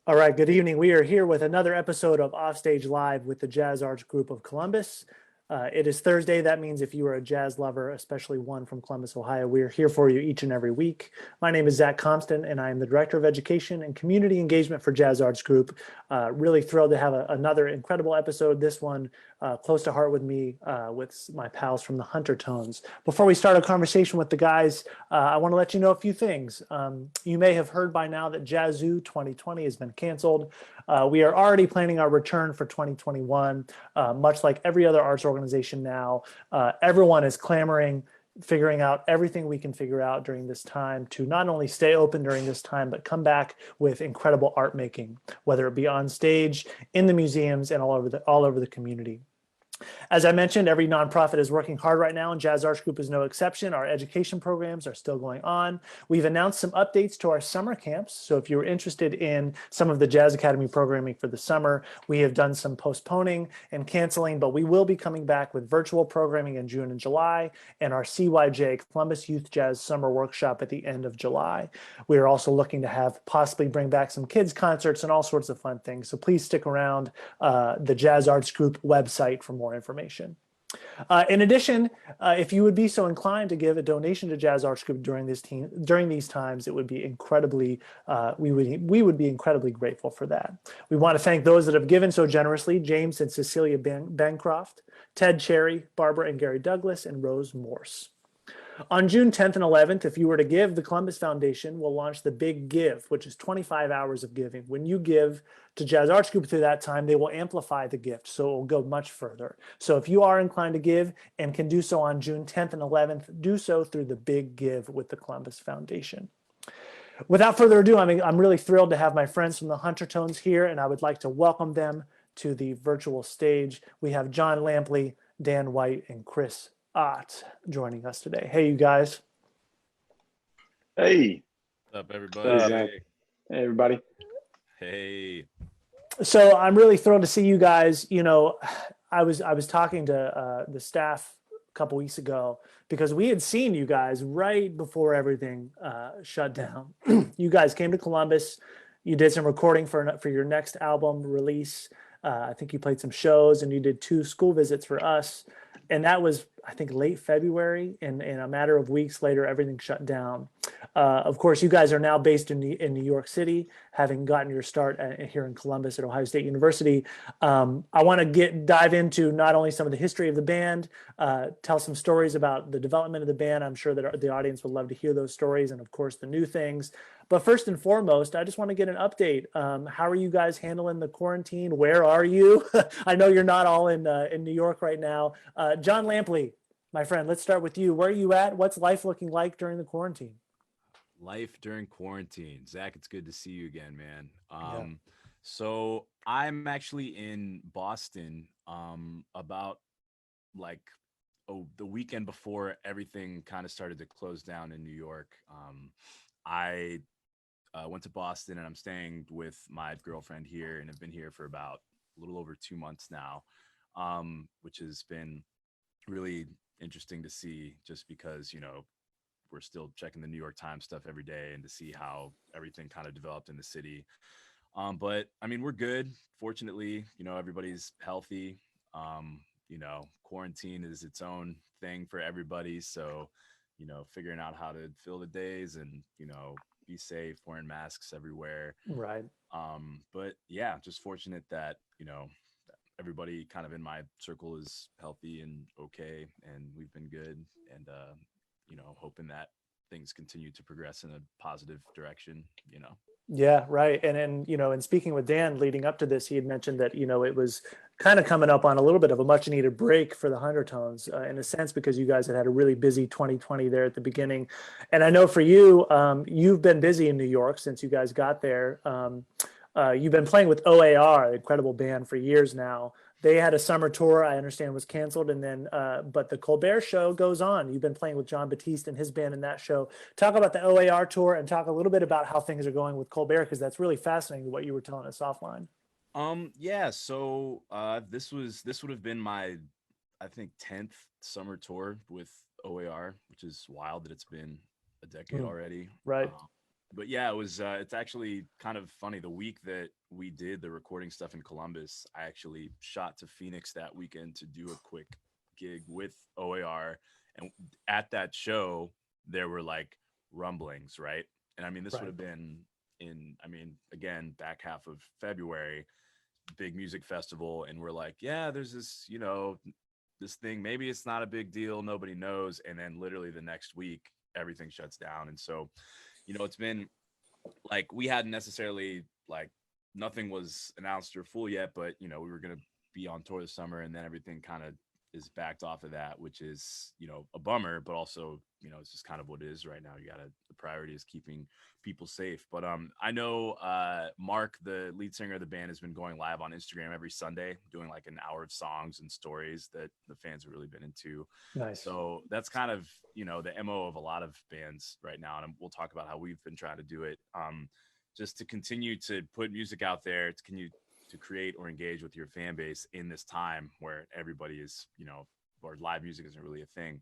All right, good evening. We are here with another episode of Offstage Live with the Jazz Arts Group of Columbus. It is Thursday. That means if you are a jazz lover, especially one from Columbus, Ohio, we are here for you each and every week. My name is Zach Compston, and I am the Director of Education and Community Engagement for Jazz Arts Group. Really thrilled to have another incredible episode. This one close to heart with me, with my pals from the Huntertones. Before we start a conversation with the guys, I want to let you know a few things. You may have heard by now that Jazzoo 2020 has been canceled. We are already planning our return for 2021. Much like every other arts organization now, everyone is clamoring, figuring out everything we can figure out during this time to not only stay open during this time, but come back with incredible art making, whether it be on stage, in the museums, and all over the community. As I mentioned, every nonprofit is working hard right now, and Jazz Arts Group is no exception. Our education programs are still going on. We've announced some updates to our summer camps. So if you're interested in some of the Jazz Academy programming for the summer, we have done some postponing and canceling, but we will be coming back with virtual programming in June and July, and our CYJ Columbus Youth Jazz Summer Workshop at the end of July. We are also looking to have possibly bring back some kids concerts and all sorts of fun things. So please stick around the Jazz Arts Group website for more information. In addition, if you would be so inclined to give a donation to Jazz Arts Group during these times, it would be incredibly we would be incredibly grateful for that. We want to thank those that have given so generously: James and Cecilia Bancroft, Ted Cherry, Barbara and Gary Douglas, and Rose Morse. On June 10th and 11th, if you were to give, the Columbus Foundation will launch the Big Give, which is 25 hours of giving. When you give to Jazz Arts Group through that time, they will amplify the gift, so it will go much further. So if you are inclined to give and can do so on June 10th and 11th, do so through the Big Give with the Columbus Foundation. Without further ado, I'm really thrilled to have my friends from the Huntertones here, and I would like to welcome them to the virtual stage. We have John Lampley, Dan White, and Chris Ott joining us today. Hey, you guys. Hey. What's up, everybody? Hey, everybody. Hey. So I'm really thrilled to see you guys. You know, I was talking to the staff a couple weeks ago because we had seen you guys right before everything shut down. You guys came to Columbus. You did some recording for your next album release. I think you played some shows and you did 2 school visits for us. And that was, I think, late February, and in a matter of weeks later, everything shut down. Of course, you guys are now based in New York City, having gotten your start here in Columbus at Ohio State University. I want to dive into not only some of the history of the band, tell some stories about the development of the band. I'm sure that the audience would love to hear those stories, and of course, the new things. But first and foremost, I just want to get an update. How are you guys handling the quarantine? Where are you? I know you're not all in New York right now. John Lampley, my friend, let's start with you. Where are you at? What's life looking like during the quarantine? Life during quarantine. Zach, it's good to see you again, man. Yeah. So I'm actually in Boston about like the weekend before everything kind of started to close down in New York. I went to Boston and I'm staying with my girlfriend here and have been here for about a little over 2 months now, which has been really interesting to see just because, we're still checking the New York Times stuff every day and to see how everything kind of developed in the city. But I mean, we're good. Fortunately, everybody's healthy. Quarantine is its own thing for everybody. So, figuring out how to fill the days and, be safe, wearing masks everywhere. Right. But yeah, just fortunate that, everybody kind of in my circle is healthy and okay, and we've been good. And, hoping that things continue to progress in a positive direction. Yeah, right. And speaking with Dan leading up to this, he had mentioned that, it was kind of coming up on a little bit of a much needed break for the Huntertones in a sense, because you guys had a really busy 2020 there at the beginning. And I know for you, you've been busy in New York since you guys got there. You've been playing with OAR, an incredible band, for years now. They had a summer tour, I understand, was canceled, and then but the Colbert Show goes on. You've been playing with John Batiste and his band in that show. Talk about the OAR tour and talk a little bit about how things are going with Colbert, because that's really fascinating what you were telling us offline. Yeah, so this would have been my, I think, 10th summer tour with OAR, which is wild that it's been a decade already. Right. but yeah, it was it's actually kind of funny. The week that we did the recording stuff in Columbus, I actually shot to Phoenix that weekend to do a quick gig with OAR, and at that show there were like rumblings, right? And I mean, this would Right. have been in, I mean, again, back half of February, big music festival, and we're like, yeah, there's this, this thing, maybe it's not a big deal, nobody knows, and then literally the next week everything shuts down. And so, it's been like we hadn't necessarily like nothing was announced or full yet, but we were gonna be on tour this summer, and then everything kind of is backed off of that, which is a bummer, but also it's just kind of what it is right now. The priority is keeping people safe. But I know Mark, the lead singer of the band, has been going live on Instagram every Sunday, doing like an hour of songs and stories that the fans have really been into. Nice. So that's kind of the MO of a lot of bands right now, and we'll talk about how we've been trying to do it. Just to continue to put music out there, to continue to create or engage with your fan base in this time where everybody is, or live music isn't really a thing.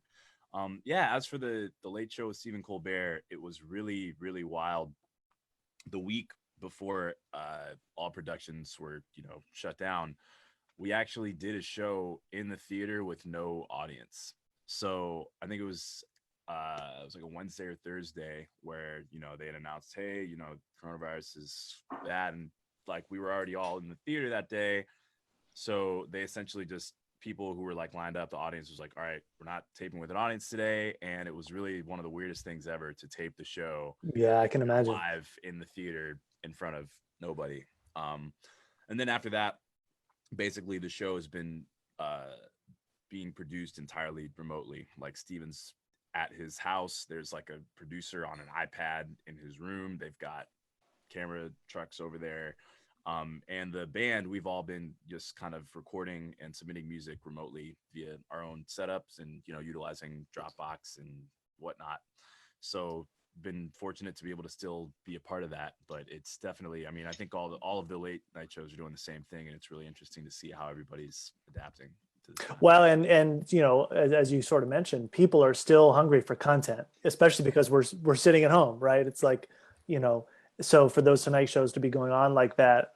Yeah, as for the late show with Stephen Colbert, it was really, really wild. The week before all productions were, shut down, we actually did a show in the theater with no audience. So I think it was like a Wednesday or Thursday where, they had announced, hey, coronavirus is bad. And like we were already all in the theater that day. So they essentially just, people who were like lined up, the audience was like, all right, we're not taping with an audience today. And it was really one of the weirdest things ever to tape the show Yeah, I can imagine. live in the theater in front of nobody. And then after that, basically the show has been being produced entirely remotely. Like Steven's at his house. There's like a producer on an iPad in his room. They've got camera trucks over there. And the band, we've all been just kind of recording and submitting music remotely via our own setups and, utilizing Dropbox and whatnot. So been fortunate to be able to still be a part of that, but it's definitely, I mean, I think all of the late night shows are doing the same thing, and it's really interesting to see how everybody's adapting to this time. Well, and as you sort of mentioned, people are still hungry for content, especially because we're sitting at home, right? It's like, so for those tonight shows to be going on like that,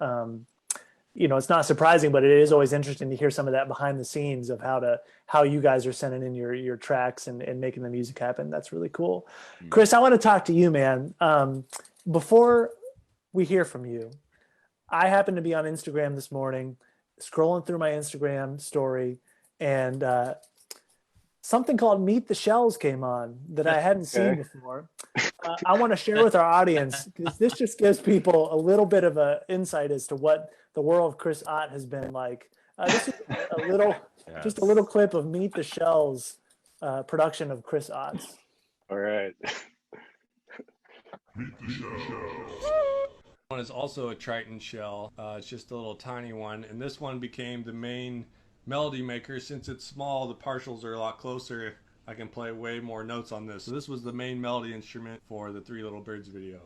it's not surprising, but it is always interesting to hear some of that behind the scenes of how you guys are sending in your tracks and making the music happen. That's really cool. Chris, I want to talk to you, man. Before we hear from you, I happened to be on Instagram this morning, scrolling through my Instagram story, and something called Meet the Shells came on that I hadn't seen before. I want to share with our audience, because this just gives people a little bit of an insight as to what the world of Chris Ott has been like. This is just a little clip of Meet the Shells production of Chris Ott's. All right. Meet the Shells. One is also a Triton shell. It's just a little tiny one, and this one became the main melody maker. Since it's small, the partials are a lot closer. I can play way more notes on this. So this was the main melody instrument for the Three Little Birds video.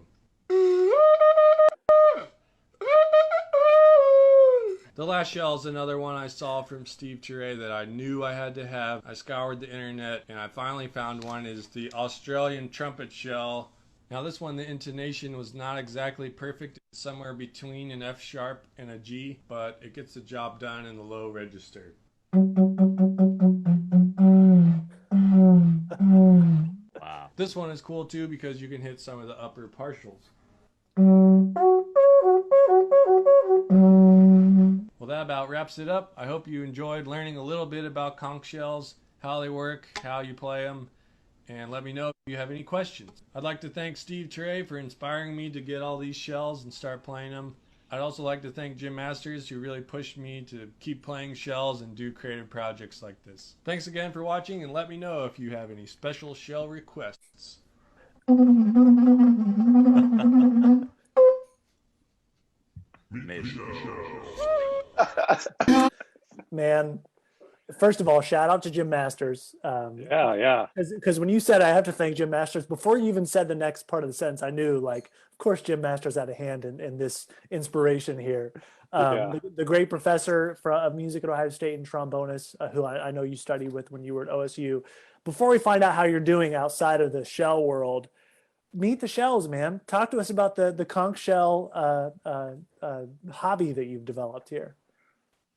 The Last Shell is another one I saw from Steve Ture that I knew I had to have. I scoured the internet and I finally found one. Is the Australian trumpet shell. Now this one, the intonation was not exactly perfect. It's somewhere between an F sharp and a G, but it gets the job done in the low register. Wow. This one is cool too because you can hit some of the upper partials. Well, that about wraps it up. I hope you enjoyed learning a little bit about conch shells, how they work, how you play them, and let me know if you have any questions. I'd like to thank Steve Ture for inspiring me to get all these shells and start playing them. I'd also like to thank Jim Masters, who really pushed me to keep playing shells and do creative projects like this. Thanks again for watching, and let me know if you have any special shell requests. Man, first of all, shout out to Jim Masters. Yeah. Because when you said I have to thank Jim Masters, before you even said the next part of the sentence, I knew, like, of course, Jim Masters had a hand in this inspiration here. The great professor of music at Ohio State and trombonist, who I know you studied with when you were at OSU. Before we find out how you're doing outside of the shell world, meet the shells, man. Talk to us about the conch shell hobby that you've developed here.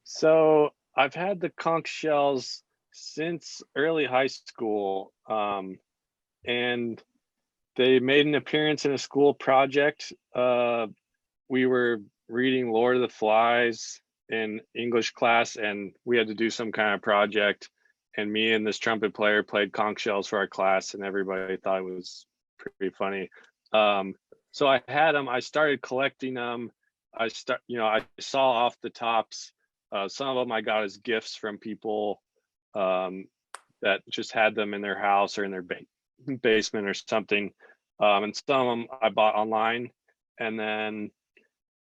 So I've had the conch shells since early high school, and they made an appearance in a school project. We were reading Lord of the Flies in English class, and we had to do some kind of project. And me and this trumpet player played conch shells for our class, and everybody thought it was pretty funny. So I had them. I started collecting them. I saw off the tops. Some of them I got as gifts from people that just had them in their house or in their basement or something. And some of them I bought online. And then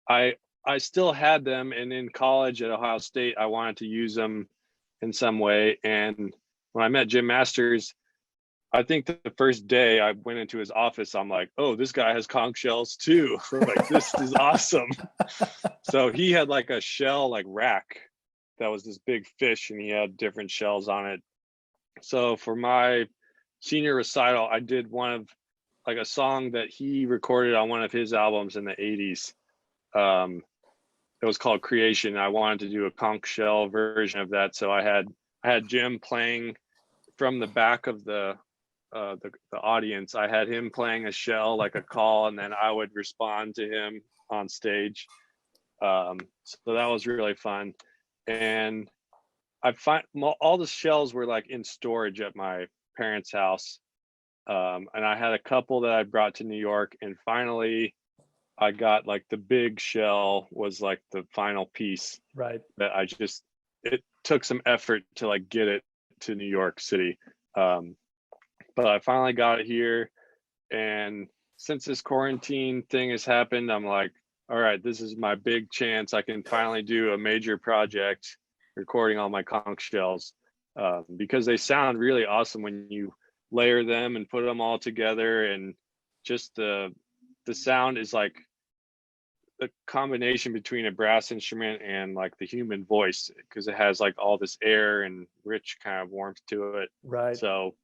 I still had them. And in college at Ohio State, I wanted to use them in some way. And when I met Jim Masters, I think the first day I went into his office, I'm like, oh, this guy has conch shells too. Like, this is awesome. So he had like a shell like rack that was this big fish, and he had different shells on it. So for my senior recital, I did one of like a song that he recorded on one of his albums in the 80s. It was called Creation. I wanted to do a conch shell version of that. So I had Jim playing from the back of the audience. I had him playing a shell like a call, and then I would respond to him on stage. So that was really fun. And I find all the shells were like in storage at my parents' house. And I had a couple that I brought to New York, and finally I got like the big shell was like the final piece. Right. That it took some effort to like get it to New York City. But I finally got it here. And since this quarantine thing has happened, I'm like, all right, this is my big chance. I can finally do a major project recording all my conch shells, because they sound really awesome when you layer them and put them all together. And just the sound is like a combination between a brass instrument and like the human voice, because it has like all this air and rich kind of warmth to it. Right. So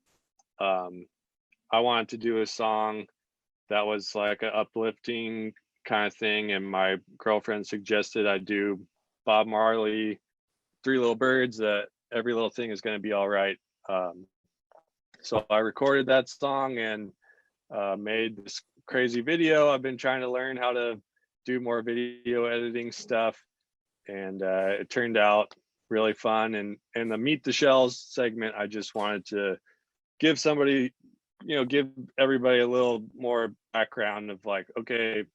I wanted to do a song that was like an uplifting kind of thing, and my girlfriend suggested I do Bob Marley, Three Little Birds, that every little thing is going to be all right. So I recorded that song and made this crazy video. I've been trying to learn how to do more video editing stuff, and it turned out really fun. And in the Meet the Shells segment, I just wanted to give everybody a little more background of like, okay,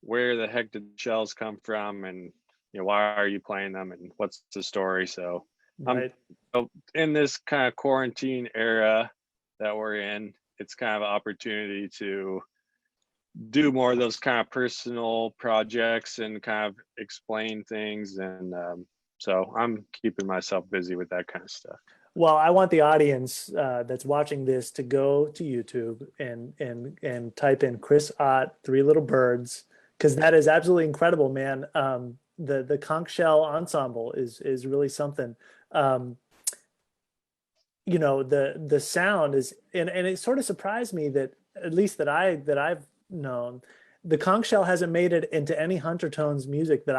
where the heck did the shells come from, and why are you playing them, and what's the story? So Right. In this kind of quarantine era that we're in, it's kind of an opportunity to do more of those kind of personal projects and kind of explain things. And so I'm keeping myself busy with that kind of stuff. Well, I want the audience that's watching this to go to YouTube and type in Chris Ott, Three Little Birds, because that is absolutely incredible, man. The conch shell ensemble is really something. The sound is, and it sort of surprised me that, at least that I've known, the conch shell hasn't made it into any Huntertones music that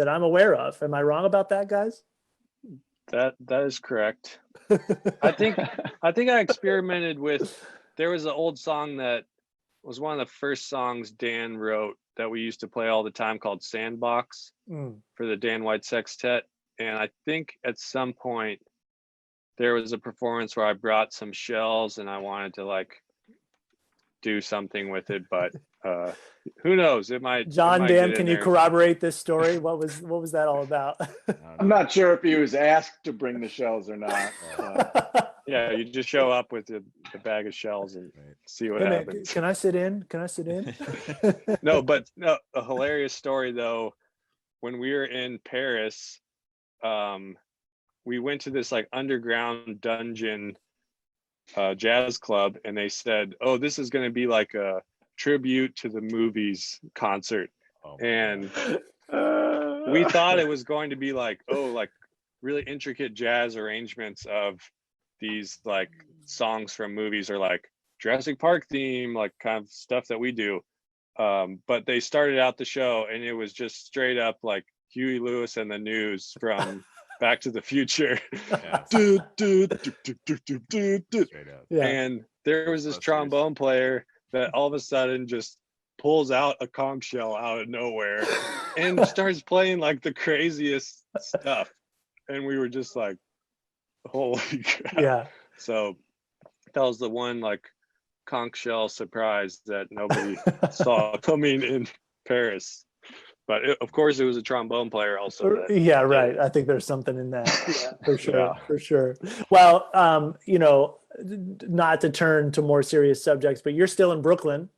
I'm aware of. Am I wrong about that, guys? That is correct. I think I experimented with, there was an old song that was one of the first songs Dan wrote that we used to play all the time, called Sandbox, for the Dan White Sextet. And I think at some point there was a performance where I brought some shells and I wanted to like do something with it, but who knows? It might. John, Dan, can you corroborate this story? What was that all about? I'm not sure if he was asked to bring the shells or not. Yeah, you just show up with the bag of shells and see what happens. Can I sit in? No, a hilarious story though. When we were in Paris, we went to this like underground dungeon jazz club, and they said, oh, this is going to be like a tribute to the movies concert. And we thought it was going to be like, like really intricate jazz arrangements of these like songs from movies, or like Jurassic Park theme, like kind of stuff that we do. But they started out the show and it was just straight up like Huey Lewis and the News from Back to the Future. Yes. Straight up. Yeah. And there was this trombone player that all of a sudden just pulls out a conch shell out of nowhere and starts playing like the craziest stuff. And we were just like, holy crap. Yeah. So that was the one like conch shell surprise that nobody saw coming in Paris. But of course, it was a trombone player also. Yeah, right. I think there's something in that. Yeah, for sure. Yeah. For sure. Well, you know, not to turn to more serious subjects, but you're still in Brooklyn.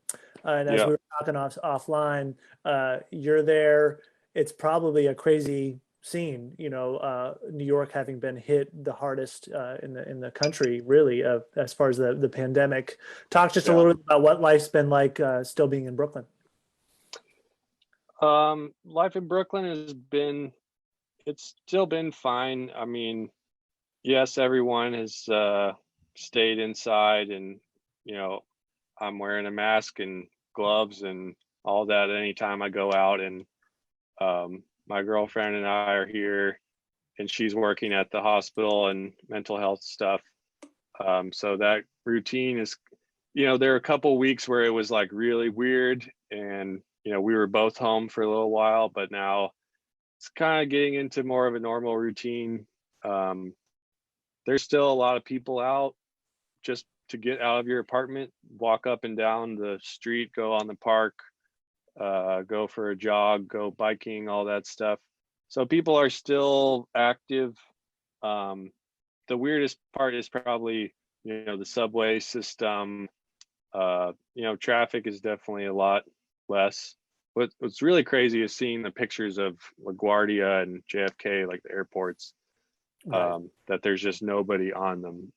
And as Yeah. we were talking offline, you're there. It's probably a crazy scene, you know, New York having been hit the hardest in the country, really, as far as the pandemic. Talk just a little bit about what life's been like still being in Brooklyn. Life in Brooklyn it's still been fine. I mean, yes, everyone has stayed inside, and you know, I'm wearing a mask and gloves and all that anytime I go out. And my girlfriend and I are here, and she's working at the hospital and mental health stuff. So that routine is, you know, there are a couple weeks where it was like really weird, and you know, we were both home for a little while, but now it's kind of getting into more of a normal routine. There's still a lot of people out just to get out of your apartment, walk up and down the street, go on the park, go for a jog, go biking, all that stuff. So people are still active. The weirdest part is probably, you know, the subway system. You know, traffic is definitely a lot less. What's really crazy is seeing the pictures of LaGuardia and JFK, like the airports, Right. that there's just nobody on them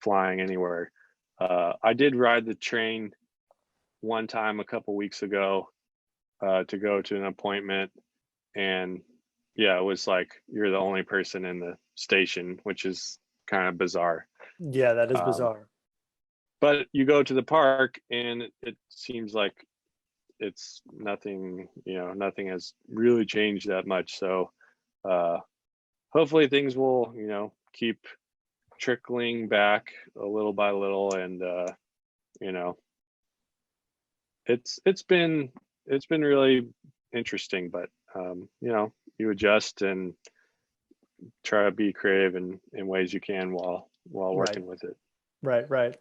flying anywhere. I did ride the train one time a couple weeks ago to go to an appointment, and yeah, it was like you're the only person in the station, which is kind of bizarre. Yeah, that is bizarre. But you go to the park and it seems like it's nothing, you know, nothing has really changed that much. So hopefully things will, you know, keep trickling back a little by little. And you know, it's been really interesting, but you know, you adjust and try to be creative in ways you can while working with it. Right.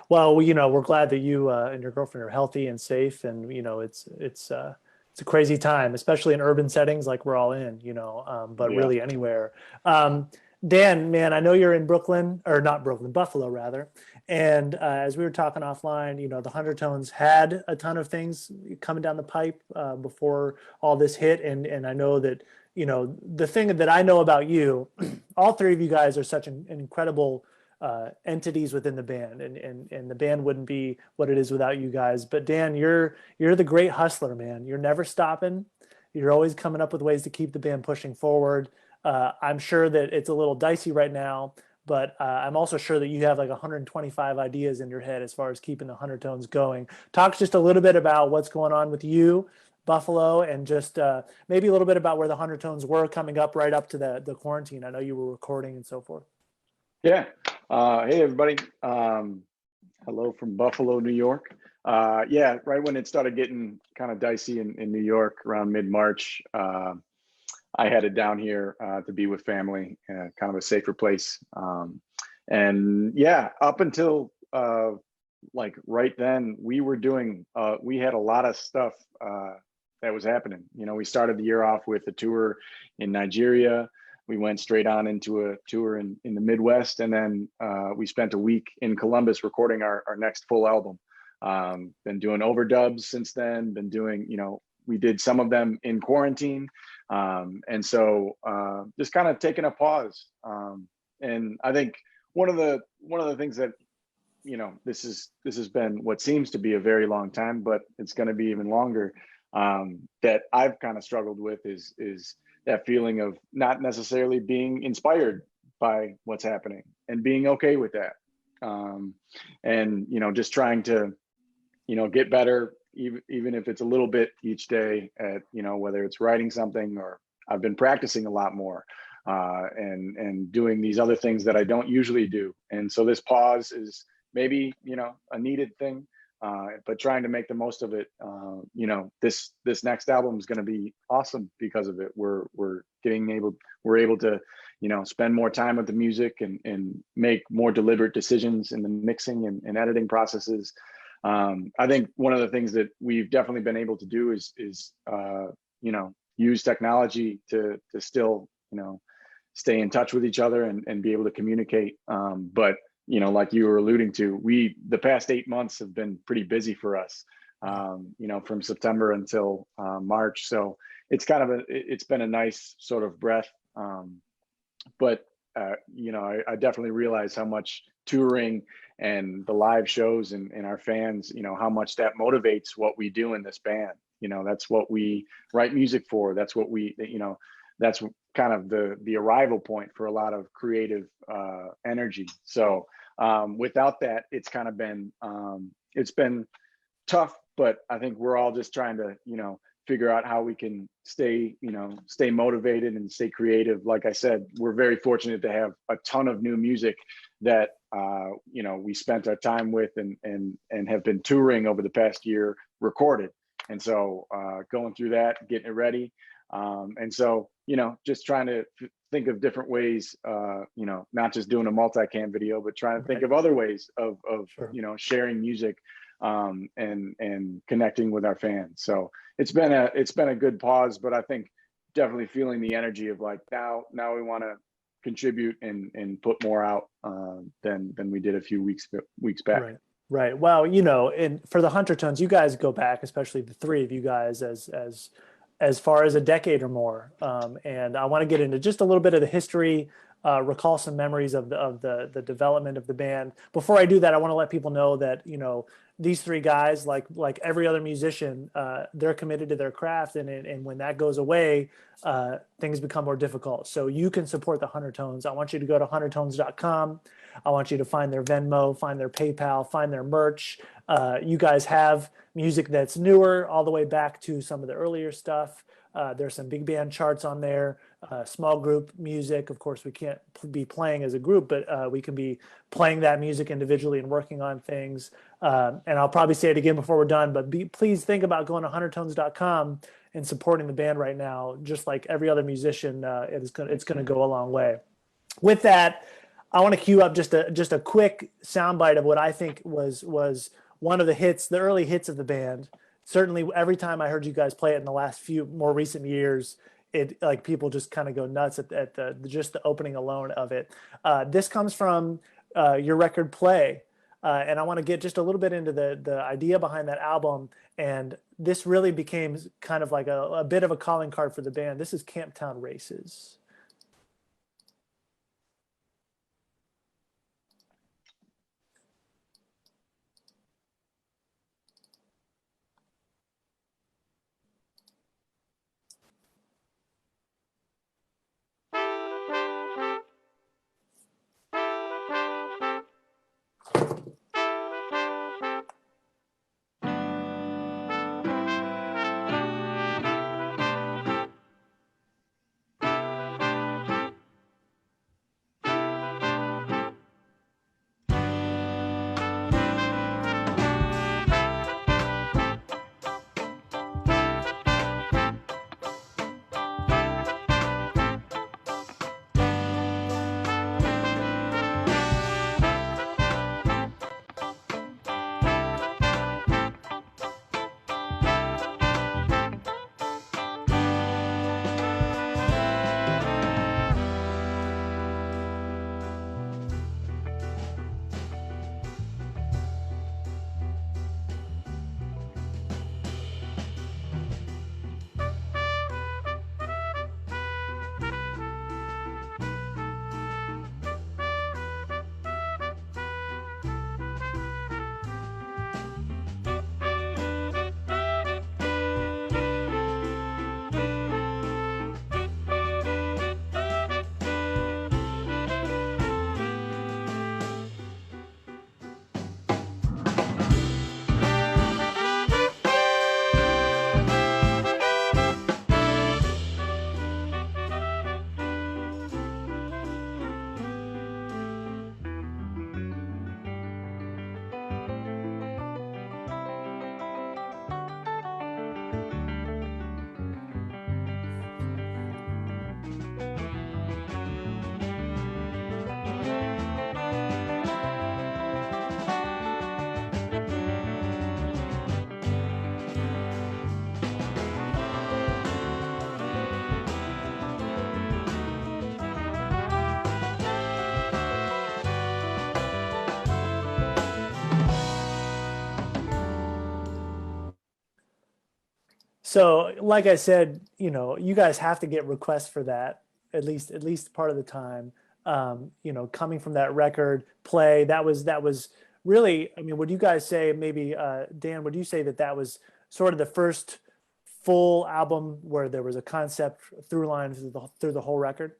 Well, you know, we're glad that you and your girlfriend are healthy and safe, and you know, it's a crazy time, especially in urban settings like we're all in, you know, but really anywhere. Dan, man, I know you're in Brooklyn, or not Brooklyn, Buffalo rather. And as we were talking offline, you know, the Huntertones had a ton of things coming down the pipe before all this hit, and I know that, you know, the thing that I know about you, all three of you guys are such an incredible entities within the band, and the band wouldn't be what it is without you guys. But Dan, you're the great hustler, man. You're never stopping. You're always coming up with ways to keep the band pushing forward. I'm sure that it's a little dicey right now, but I'm also sure that you have like 125 ideas in your head as far as keeping the Huntertones going. Talk just a little bit about what's going on with you, Buffalo, and just maybe a little bit about where the Huntertones were coming up right up to the quarantine. I know you were recording and so forth. Yeah. Hey, everybody. Hello from Buffalo, New York. Yeah, right when it started getting kind of dicey in New York around mid-March, I headed down here to be with family, kind of a safer place. And yeah, up until like right then, we had a lot of stuff that was happening. You know, we started the year off with a tour in Nigeria. We went straight on into a tour in the Midwest, and then we spent a week in Columbus recording our next full album. Been doing overdubs since then, been doing, you know, we did some of them in quarantine. And so just kind of taking a pause. And I think one of the things that, you know, this has been what seems to be a very long time, but it's going to be even longer, that I've kind of struggled with is that feeling of not necessarily being inspired by what's happening and being okay with that. and just trying to get better, even if it's a little bit each day at whether it's writing something, or I've been practicing a lot more, and doing these other things that I don't usually do. And so this pause is maybe a needed thing, but trying to make the most of it. This next album is going to be awesome because of it. We're able to spend more time with the music, and make more deliberate decisions in the mixing and editing processes. I think one of the things that we've definitely been able to do is use technology to still stay in touch with each other and be able to communicate. But like you were alluding to, the past 8 months have been pretty busy for us, from September until March. So it's it's been a nice sort of breath. But I definitely realize how much touring and the live shows and our fans, how much that motivates what we do in this band. That's what we write music for. That's what that's kind of the arrival point for a lot of creative energy. So without that, it's kind of been it's been tough, but I think we're all just trying to figure out how we can stay motivated and stay creative. Like I said, we're very fortunate to have a ton of new music that we spent our time with and have been touring over the past year, recorded. And so going through that, getting it ready. And so, just trying to think of different ways, not just doing a multicam video, but trying to think of other ways of Sure. Sharing music, and connecting with our fans. So it's been a good pause, but I think definitely feeling the energy of like, now we want to contribute and put more out than we did a few weeks back. Right. Well, and for the Huntertones, you guys go back, especially the three of you guys, as far as a decade or more. And I want to get into just a little bit of the history, recall some memories of the development of the band. Before I do that, I want to let people know that, these three guys, like every other musician, they're committed to their craft, and when that goes away, things become more difficult. So you can support the Huntertones. I want you to go to huntertones.com. I want you to find their Venmo, find their PayPal, find their merch. You guys have music that's newer, all the way back to some of the earlier stuff. There's some big band charts on there, small group music. Of course, we can't be playing as a group, but we can be playing that music individually and working on things. And I'll probably say it again before we're done, but please think about going to huntertones.com and supporting the band right now. Just like every other musician, it's going to go a long way. With that, I want to cue up just a quick soundbite of what I think was one of the early hits of the band. Certainly, every time I heard you guys play it in the last few more recent years, it like people just kind of go nuts at the opening alone of it. This comes from your record Play, and I want to get just a little bit into the idea behind that album. And this really became kind of like a bit of a calling card for the band. This is Camptown Races. So, like I said, you guys have to get requests for that at least part of the time. Coming from that record play, that was really. I mean, would you guys say maybe Dan? Would you say that was sort of the first full album where there was a concept through line through the whole record?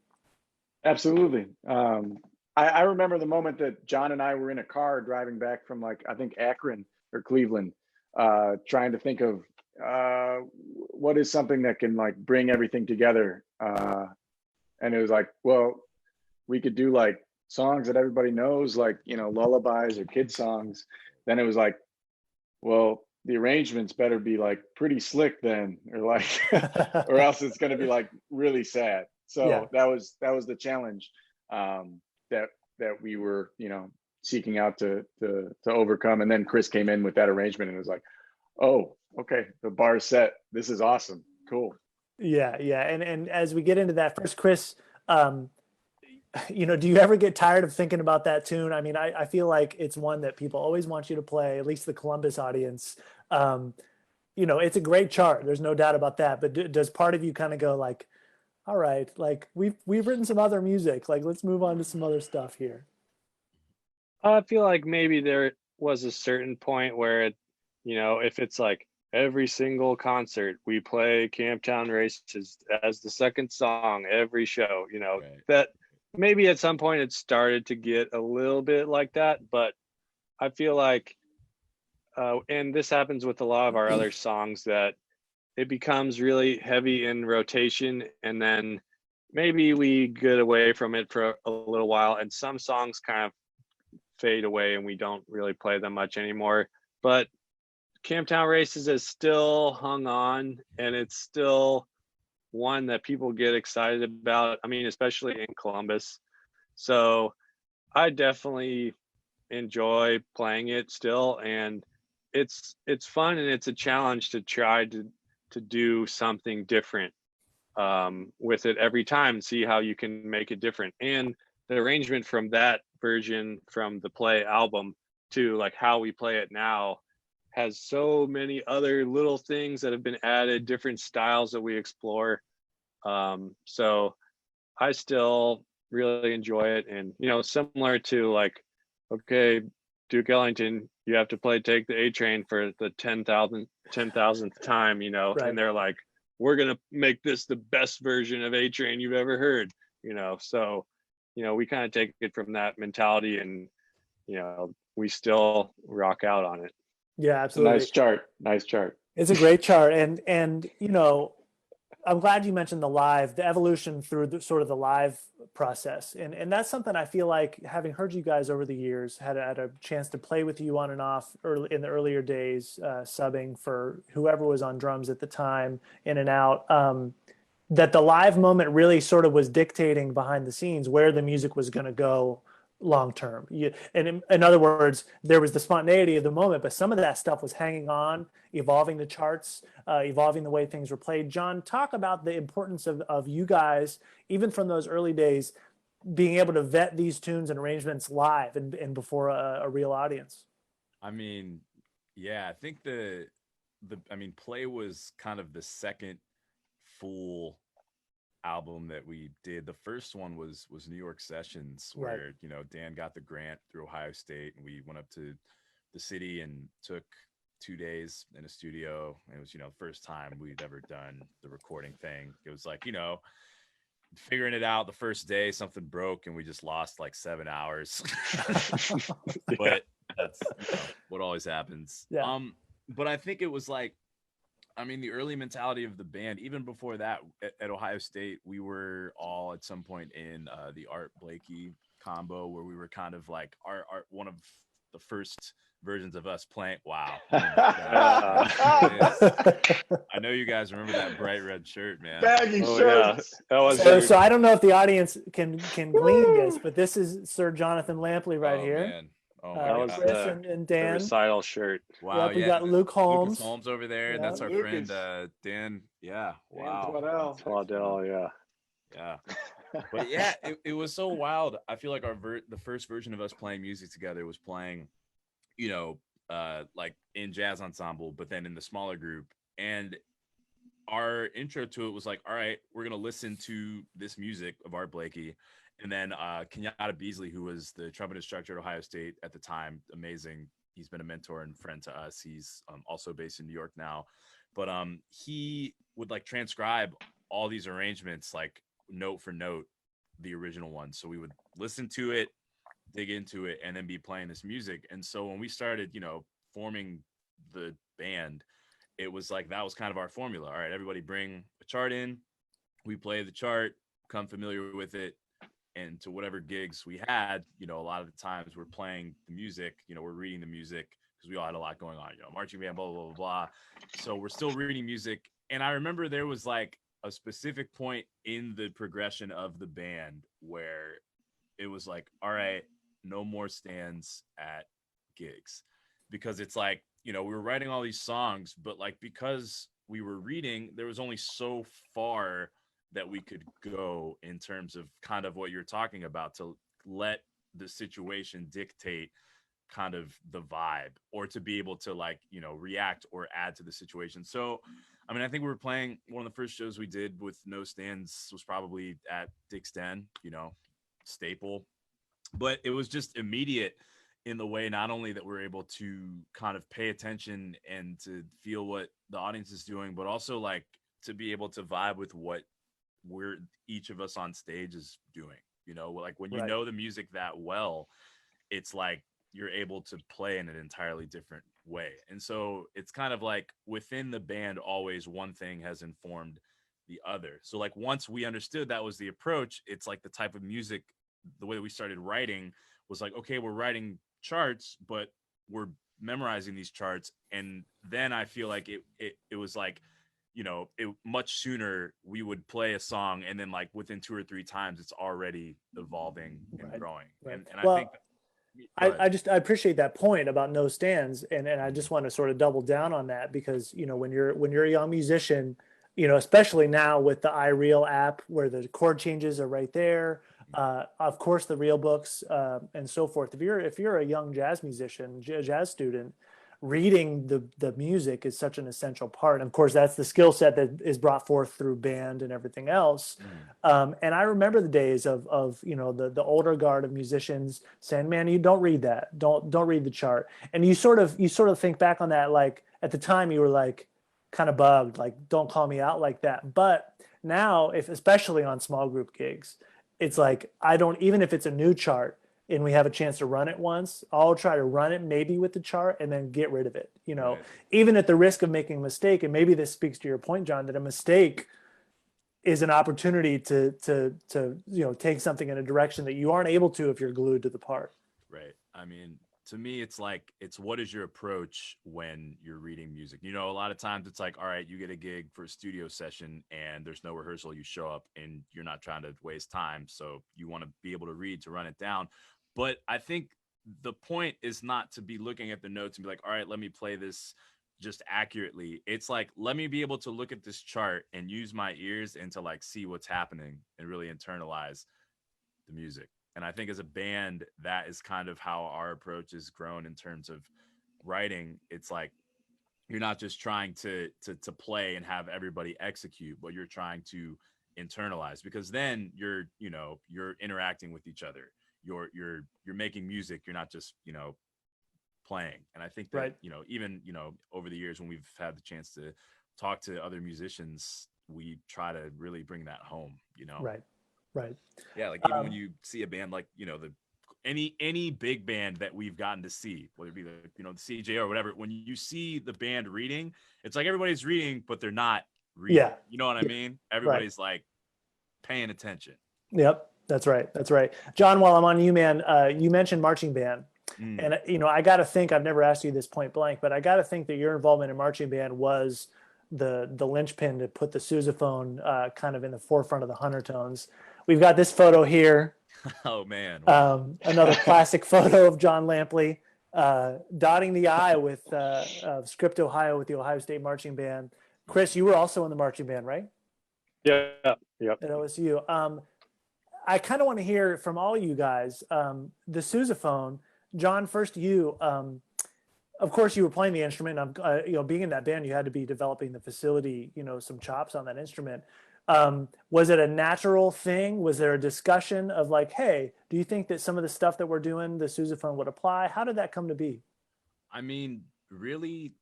Absolutely. I remember the moment that John and I were in a car driving back from, like, I think Akron or Cleveland, trying to think of what is something that can, like, bring everything together. And it was like, well, we could do like songs that everybody knows, like, lullabies or kid songs. Then it was like, well, the arrangements better be like pretty slick then, or like, or else it's going to be like really sad. So Yeah. that was the challenge that we were, seeking out to overcome. And then Chris came in with that arrangement and it was like, oh, okay, the bar's set. This is awesome. Cool. Yeah, yeah. And as we get into that, first, Chris, do you ever get tired of thinking about that tune? I mean, I feel like it's one that people always want you to play, at least the Columbus audience. It's a great chart. There's no doubt about that. But does part of you kind of go like, all right, like we've written some other music, like let's move on to some other stuff here? I feel like maybe there was a certain point where if it's like every single concert we play Camptown Races as the second song every show, Right. that maybe at some point it started to get a little bit like that. But I feel like, and this happens with a lot of our other songs, that it becomes really heavy in rotation, and then maybe we get away from it for a little while, and some songs kind of fade away and we don't really play them much anymore. But Camptown Races is still hung on, and it's still one that people get excited about. I mean, especially in Columbus. So I definitely enjoy playing it still, and it's fun, and it's a challenge to try to do something different with it every time, see how you can make it different. And the arrangement from that version from the play album to like how we play it now has so many other little things that have been added, different styles that we explore. So I still really enjoy it. And, similar to like, okay, Duke Ellington, you have to play Take the A Train for the 10,000th time, Right. and they're like, we're going to make this the best version of A Train you've ever heard, so, we kind of take it from that mentality, and, we still rock out on it. Yeah, It's a absolutely. nice chart. It's a great chart, and I'm glad you mentioned the evolution through the live process, and that's something I feel like, having heard you guys over the years, had a chance to play with you on and off in the earlier days, subbing for whoever was on drums at the time, in and out. That the live moment really sort of was dictating behind the scenes where the music was going to go long term. And in other words, there was the spontaneity of the moment, but some of that stuff was hanging on, evolving the charts, evolving the way things were played. John, talk about the importance of you guys, even from those early days, being able to vet these tunes and arrangements live and before a real audience. I mean, yeah, I think Play was kind of the second full album that we did. The first one was New York Sessions, where Dan got the grant through Ohio State, and we went up to the city and took 2 days in a studio. And it was the first time we'd ever done the recording thing. It was like figuring it out. The first day something broke and we just lost like 7 hours. But that's what always happens. Yeah. But I think it was like, the early mentality of the band, even before that, at Ohio State, we were all at some point in the Art Blakey combo, where we were kind of like our one of the first versions of us playing. Wow. I know you guys remember that bright red shirt, man. Baggy shirts. Yeah. That was So I don't know if the audience can glean this, but this is Sir Jonathan Lampley right here. Man. Oh, that was Chris the and the Dan. recital shirt. Wow. Yep, we got Luke Holmes. Lucas Holmes over there. And Yeah. that's our Lucas. friend Dan. Yeah. Dan Wow. Waddell, yeah. Yeah. But yeah, it was so wild. I feel like the first version of us playing music together was playing, like in jazz ensemble, but then in the smaller group. And our intro to it was like, all right, we're gonna listen to this music of Art Blakey, and then Kenyatta Beasley, who was the trumpet instructor at Ohio State at the time, amazing. He's been a mentor and friend to us. He's also based in New York now, but he would like transcribe all these arrangements like note for note, the original one. So we would listen to it, dig into it, and then be playing this music. And so when we started, forming the band, it was like that was kind of our formula. All right, everybody bring a chart in, we play the chart, become familiar with it, and to whatever gigs we had, a lot of the times we're playing the music, we're reading the music because we all had a lot going on, marching band, blah, blah, blah, blah. So we're still reading music. And I remember there was like a specific point in the progression of the band where it was like, all right, no more stands at gigs, because it's like, we were writing all these songs, but like, because we were reading, there was only so far that we could go in terms of kind of what you're talking about, to let the situation dictate kind of the vibe, or to be able to like, react or add to the situation. So, I mean, I think we were playing, one of the first shows we did with no stands was probably at Dick's Den, staple, but it was just immediate in the way, not only that we're able to kind of pay attention and to feel what the audience is doing, but also like to be able to vibe with what we're each of us on stage is doing. Like when you Right. know the music that well, it's like you're able to play in an entirely different way. And so it's kind of like within the band, always one thing has informed the other. So like once we understood that was the approach, it's like the type of music, the way that we started writing was like, okay, we're writing charts, but we're memorizing these charts. And then I feel like it was like, much sooner we would play a song, and then like within 2 or 3 times it's already evolving and Right. growing. Right. And Well, I think I appreciate that point about no stands, and I just want to sort of double down on that, because when you're a young musician, especially now with the iReal app where the chord changes are right there, of course the real books and so forth. If you're a young jazz musician, jazz student, reading the music is such an essential part. And of course, that's the skill set that is brought forth through band and everything else. And I remember the days of the older guard of musicians saying, "Man, you don't read that. Don't read the chart." And you sort of think back on that, like at the time you were like kind of bugged, like don't call me out like that. But now, especially on small group gigs, it's like I don't, even if it's a new chart and we have a chance to run it once, I'll try to run it maybe with the chart and then get rid of it, Right. even at the risk of making a mistake. And maybe this speaks to your point, John, that a mistake is an opportunity to take something in a direction that you aren't able to if you're glued to the part. Right. I mean, to me, it's like, it's what is your approach when you're reading music? A lot of times it's like, all right, you get a gig for a studio session and there's no rehearsal. You show up and you're not trying to waste time. So you want to be able to read, to run it down. But I think the point is not to be looking at the notes and be like, all right, let me play this just accurately. It's like, let me be able to look at this chart and use my ears and to like see what's happening and really internalize the music. And I think as a band, that is kind of how our approach has grown in terms of writing. It's like, you're not just trying to play and have everybody execute, but you're trying to internalize, because then you're interacting with each other. You're making music. You're not just, playing. And I think that, Right. Even, over the years when we've had the chance to talk to other musicians, we try to really bring that home, Right. Yeah. Like even when you see a band like, any big band that we've gotten to see, whether it be the CJ or whatever, when you see the band reading, it's like everybody's reading, but they're not reading. Yeah. You know what I mean? Everybody's like paying attention. Yep. That's right. John, while I'm on you, man, you mentioned marching band. And, I got to think, I've never asked you this point blank, but I got to think that your involvement in marching band was the linchpin to put the sousaphone kind of in the forefront of the Huntertones. We've got this photo here. Oh, man. Wow. Another classic photo of John Lampley dotting the I with Script, Ohio, with the Ohio State Marching Band. Chris, you were also in the marching band, right? Yeah. Yep. At OSU. I kind of want to hear from all you guys. The sousaphone, John, first you. of course you were playing the instrument. Being in that band, you had to be developing the facility, some chops on that instrument. Was it a natural thing? Was there a discussion of like, hey, do you think that some of the stuff that we're doing, the sousaphone would apply? How did that come to be? I mean, really,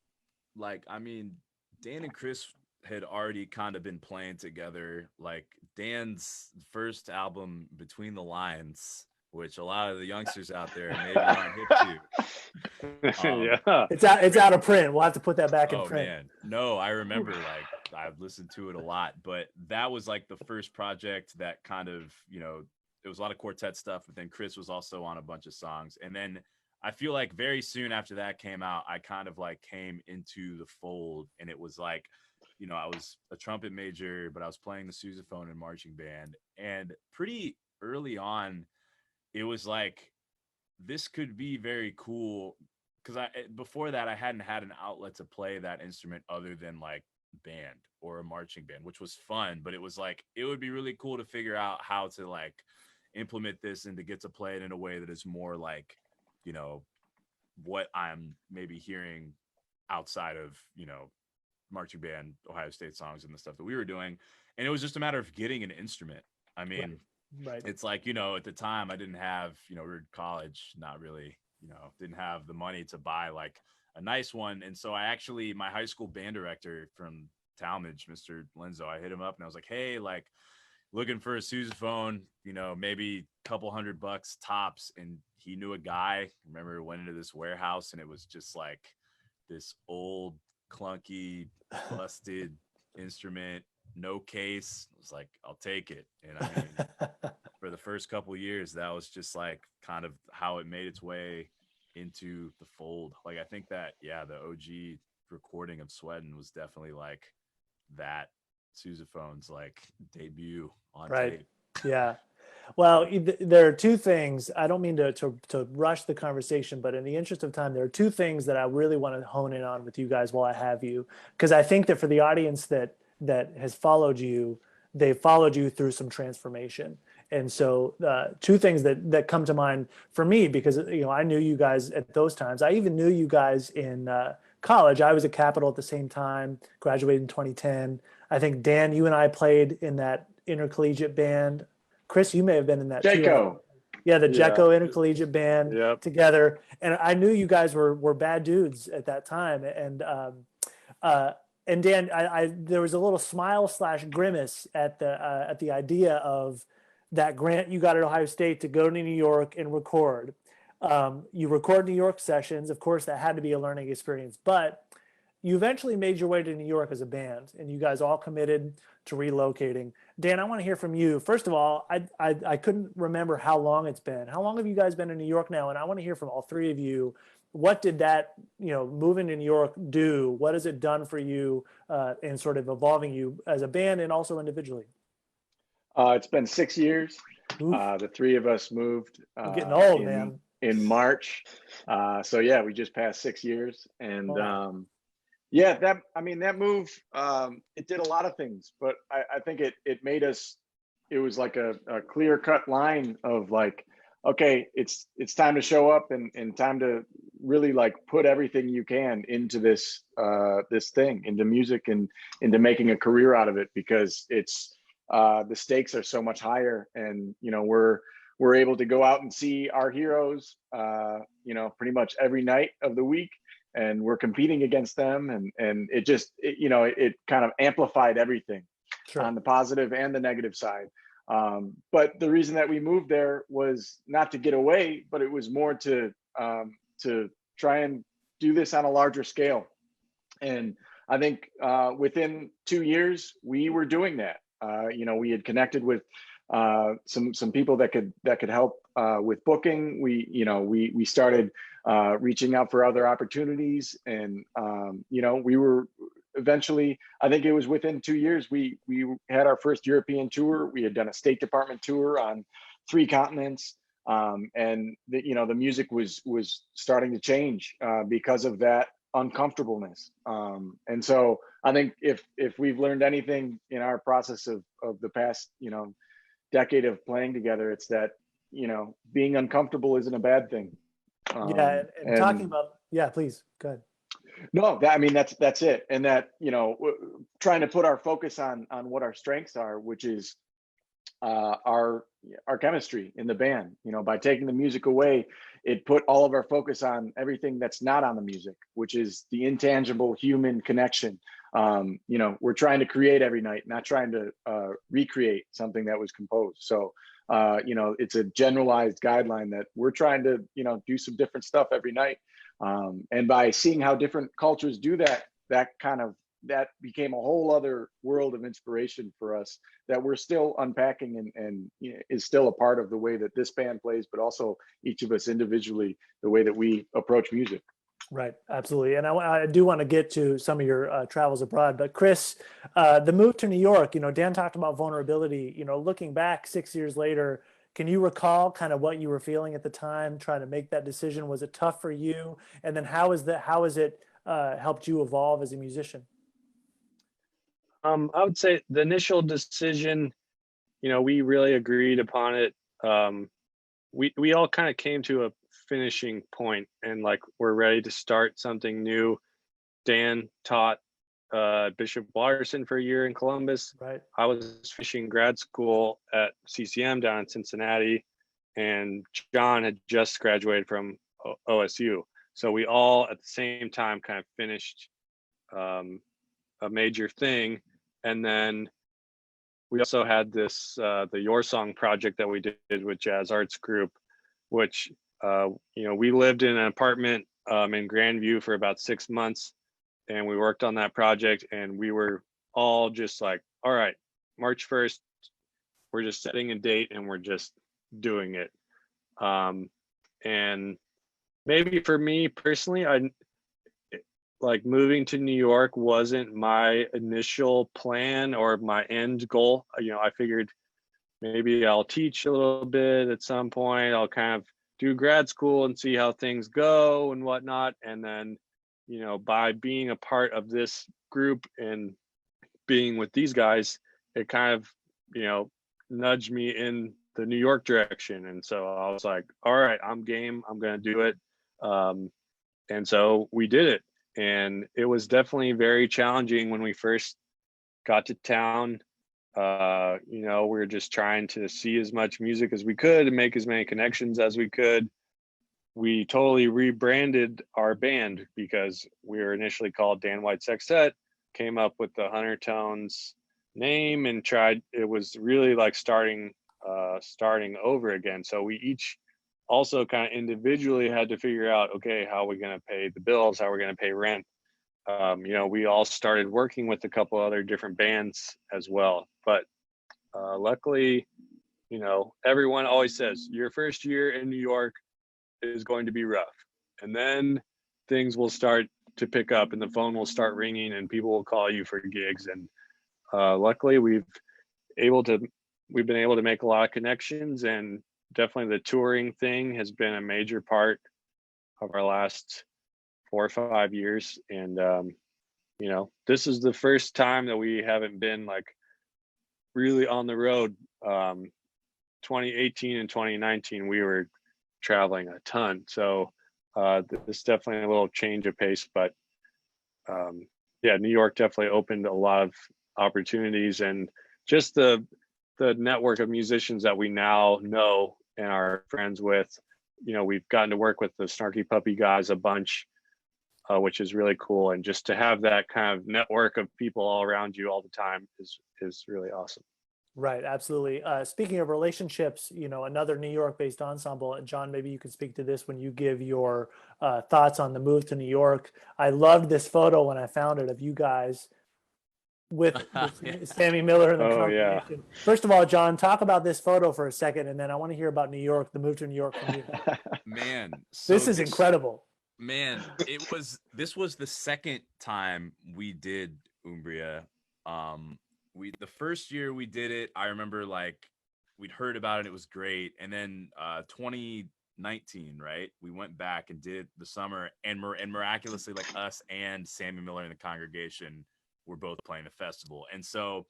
Dan and Chris had already kind of been playing together. Like Dan's first album, Between the Lines, which a lot of the youngsters out there maybe aren't hip to. Yeah. It's out of print. We'll have to put that back in Oh print. man, no, I remember I've listened to it a lot, but that was like the first project that kind of, it was a lot of quartet stuff, but then Chris was also on a bunch of songs. And then I feel like very soon after that came out, I kind of like came into the fold, and it was like, I was a trumpet major, but I was playing the sousaphone in marching band. And pretty early on, it was like, this could be very cool. Because before that, I hadn't had an outlet to play that instrument other than like band or a marching band, which was fun. But it was like, it would be really cool to figure out how to like implement this and to get to play it in a way that is more like, what I'm maybe hearing outside of, marching band, Ohio State songs and the stuff that we were doing. And it was just a matter of getting an instrument. I mean, right. It's like, at the time I didn't have, we were in college, not really, didn't have the money to buy like a nice one. And so my high school band director from Talmadge, Mr. Lenzo, I hit him up and I was like, hey, like looking for a sousaphone, maybe a couple $100 tops. And he knew a guy. I remember went into this warehouse and it was just like this old clunky busted instrument, no case. I was like, I'll take it. And I mean, for the first couple of years, that was just like kind of how it made its way into the fold. Like, I think that, the OG recording of Sweatin' was definitely like that sousaphone's like debut on tape. Yeah. Well, there are two things. I don't mean to rush the conversation, but in the interest of time, there are two things that I really want to hone in on with you guys while I have you, because I think that for the audience that has followed you, they've followed you through some transformation. And so two things that come to mind for me, because I knew you guys at those times. I even knew you guys in college. I was at Capitol at the same time, graduated in 2010. I think, Dan, you and I played in that intercollegiate band. Chris, you may have been in that too. The Jeco intercollegiate band together. And I knew you guys were bad dudes at that time. And Dan, there was a little smile / grimace at the idea of that grant you got at Ohio State to go to New York and record. You record New York sessions. Of course, that had to be a learning experience, but you eventually made your way to New York as a band, and you guys all committed to relocating. Dan, I want to hear from you. First of all, I couldn't remember how long it's been. How long have you guys been in New York now? And I want to hear from all three of you. What did that, moving to New York do? What has it done for you in sort of evolving you as a band and also individually? It's been 6 years. The three of us moved. I'm getting old, man. In March. We just passed 6 years. And that move, it did a lot of things, but I think it made us, it was like a clear cut line of like, okay, it's time to show up and time to really like put everything you can into this thing, into music and into making a career out of it, because it's the stakes are so much higher, and we're able to go out and see our heroes pretty much every night of the week, and we're competing against them, and it just it kind of amplified everything. Sure. On the positive and the negative side. But the reason that we moved there was not to get away, but it was more to try and do this on a larger scale. And I think within 2 years we were doing that. We had connected with some people that could help with booking. We started reaching out for other opportunities, and we were eventually, I think it was within 2 years, we had our first European tour. We had done a State Department tour on 3 continents, and the music was starting to change because of that uncomfortableness. And so I think if we've learned anything in our process of the past decade of playing together, it's that being uncomfortable isn't a bad thing. And talking about Yeah, please. Go ahead. No, I mean, that's it. And that, trying to put our focus on what our strengths are, which is our chemistry in the band. By taking the music away, it put all of our focus on everything that's not on the music, which is the intangible human connection. We're trying to create every night, not trying to recreate something that was composed. So it's a generalized guideline that we're trying to do some different stuff every night. And by seeing how different cultures do that, that became a whole other world of inspiration for us that we're still unpacking and is still a part of the way that this band plays, but also each of us individually, the way that we approach music. Right, absolutely. And I do want to get to some of your travels abroad, but Chris, the move to New York, Dan talked about vulnerability, looking back 6 years later, can you recall kind of what you were feeling at the time, trying to make that decision? Was it tough for you? And then how has it helped you evolve as a musician? I would say the initial decision, we really agreed upon it. We all kind of came to a finishing point and like we're ready to start something new. Dan taught Bishop Watterson for a year in Columbus. Right. I was finishing grad school at CCM down in Cincinnati, and John had just graduated from OSU. So we all at the same time kind of finished a major thing. And then we also had this the Your Song project that we did with Jazz Arts Group, which we lived in an apartment in Grandview for about 6 months, and we worked on that project, and we were all just like, all right, March 1st, we're just setting a date and we're just doing it. And maybe for me personally, like moving to New York wasn't my initial plan or my end goal. I figured maybe I'll teach a little bit at some point. I'll kind of do grad school and see how things go and whatnot. And then, by being a part of this group and being with these guys, it kind of, nudged me in the New York direction. And so I was like, all right, I'm game. I'm going to do it. And so we did it. And it was definitely very challenging when we first got to town. We were just trying to see as much music as we could and make as many connections as we could. We totally rebranded our band because we were initially called Dan White Sextet, came up with the Huntertones name and it was really like starting over again. So we each also kind of individually had to figure out, okay, how are we going to pay the bills? How are we going to pay rent? We all started working with a couple other different bands as well. But luckily, everyone always says your first year in New York is going to be rough. And then things will start to pick up and the phone will start ringing and people will call you for gigs. And luckily we've been able to make a lot of connections, and definitely the touring thing has been a major part of our last 4 or 5 years. And this is the first time that we haven't been like really on the road. 2018 and 2019 we were traveling a ton, so this is definitely a little change of pace. But New York definitely opened a lot of opportunities, and just the network of musicians that we now know and are friends with. We've gotten to work with the Snarky Puppy guys a bunch, which is really cool. And just to have that kind of network of people all around you all the time is really awesome. Right, absolutely. Speaking of relationships, another New York-based ensemble, and John, maybe you could speak to this when you give your thoughts on the move to New York. I loved this photo when I found it of you guys with Sammy Miller and the congregation. Yeah. First of all, John, talk about this photo for a second, and then I want to hear about New York, the move to New York from you. Man, this is incredible. Man, this was the second time we did Umbria. The first year we did it, I remember like we'd heard about it, it was great. And then 2019, right? We went back and did the summer, and miraculously, like us and Sammy Miller and the congregation were both playing the festival. And so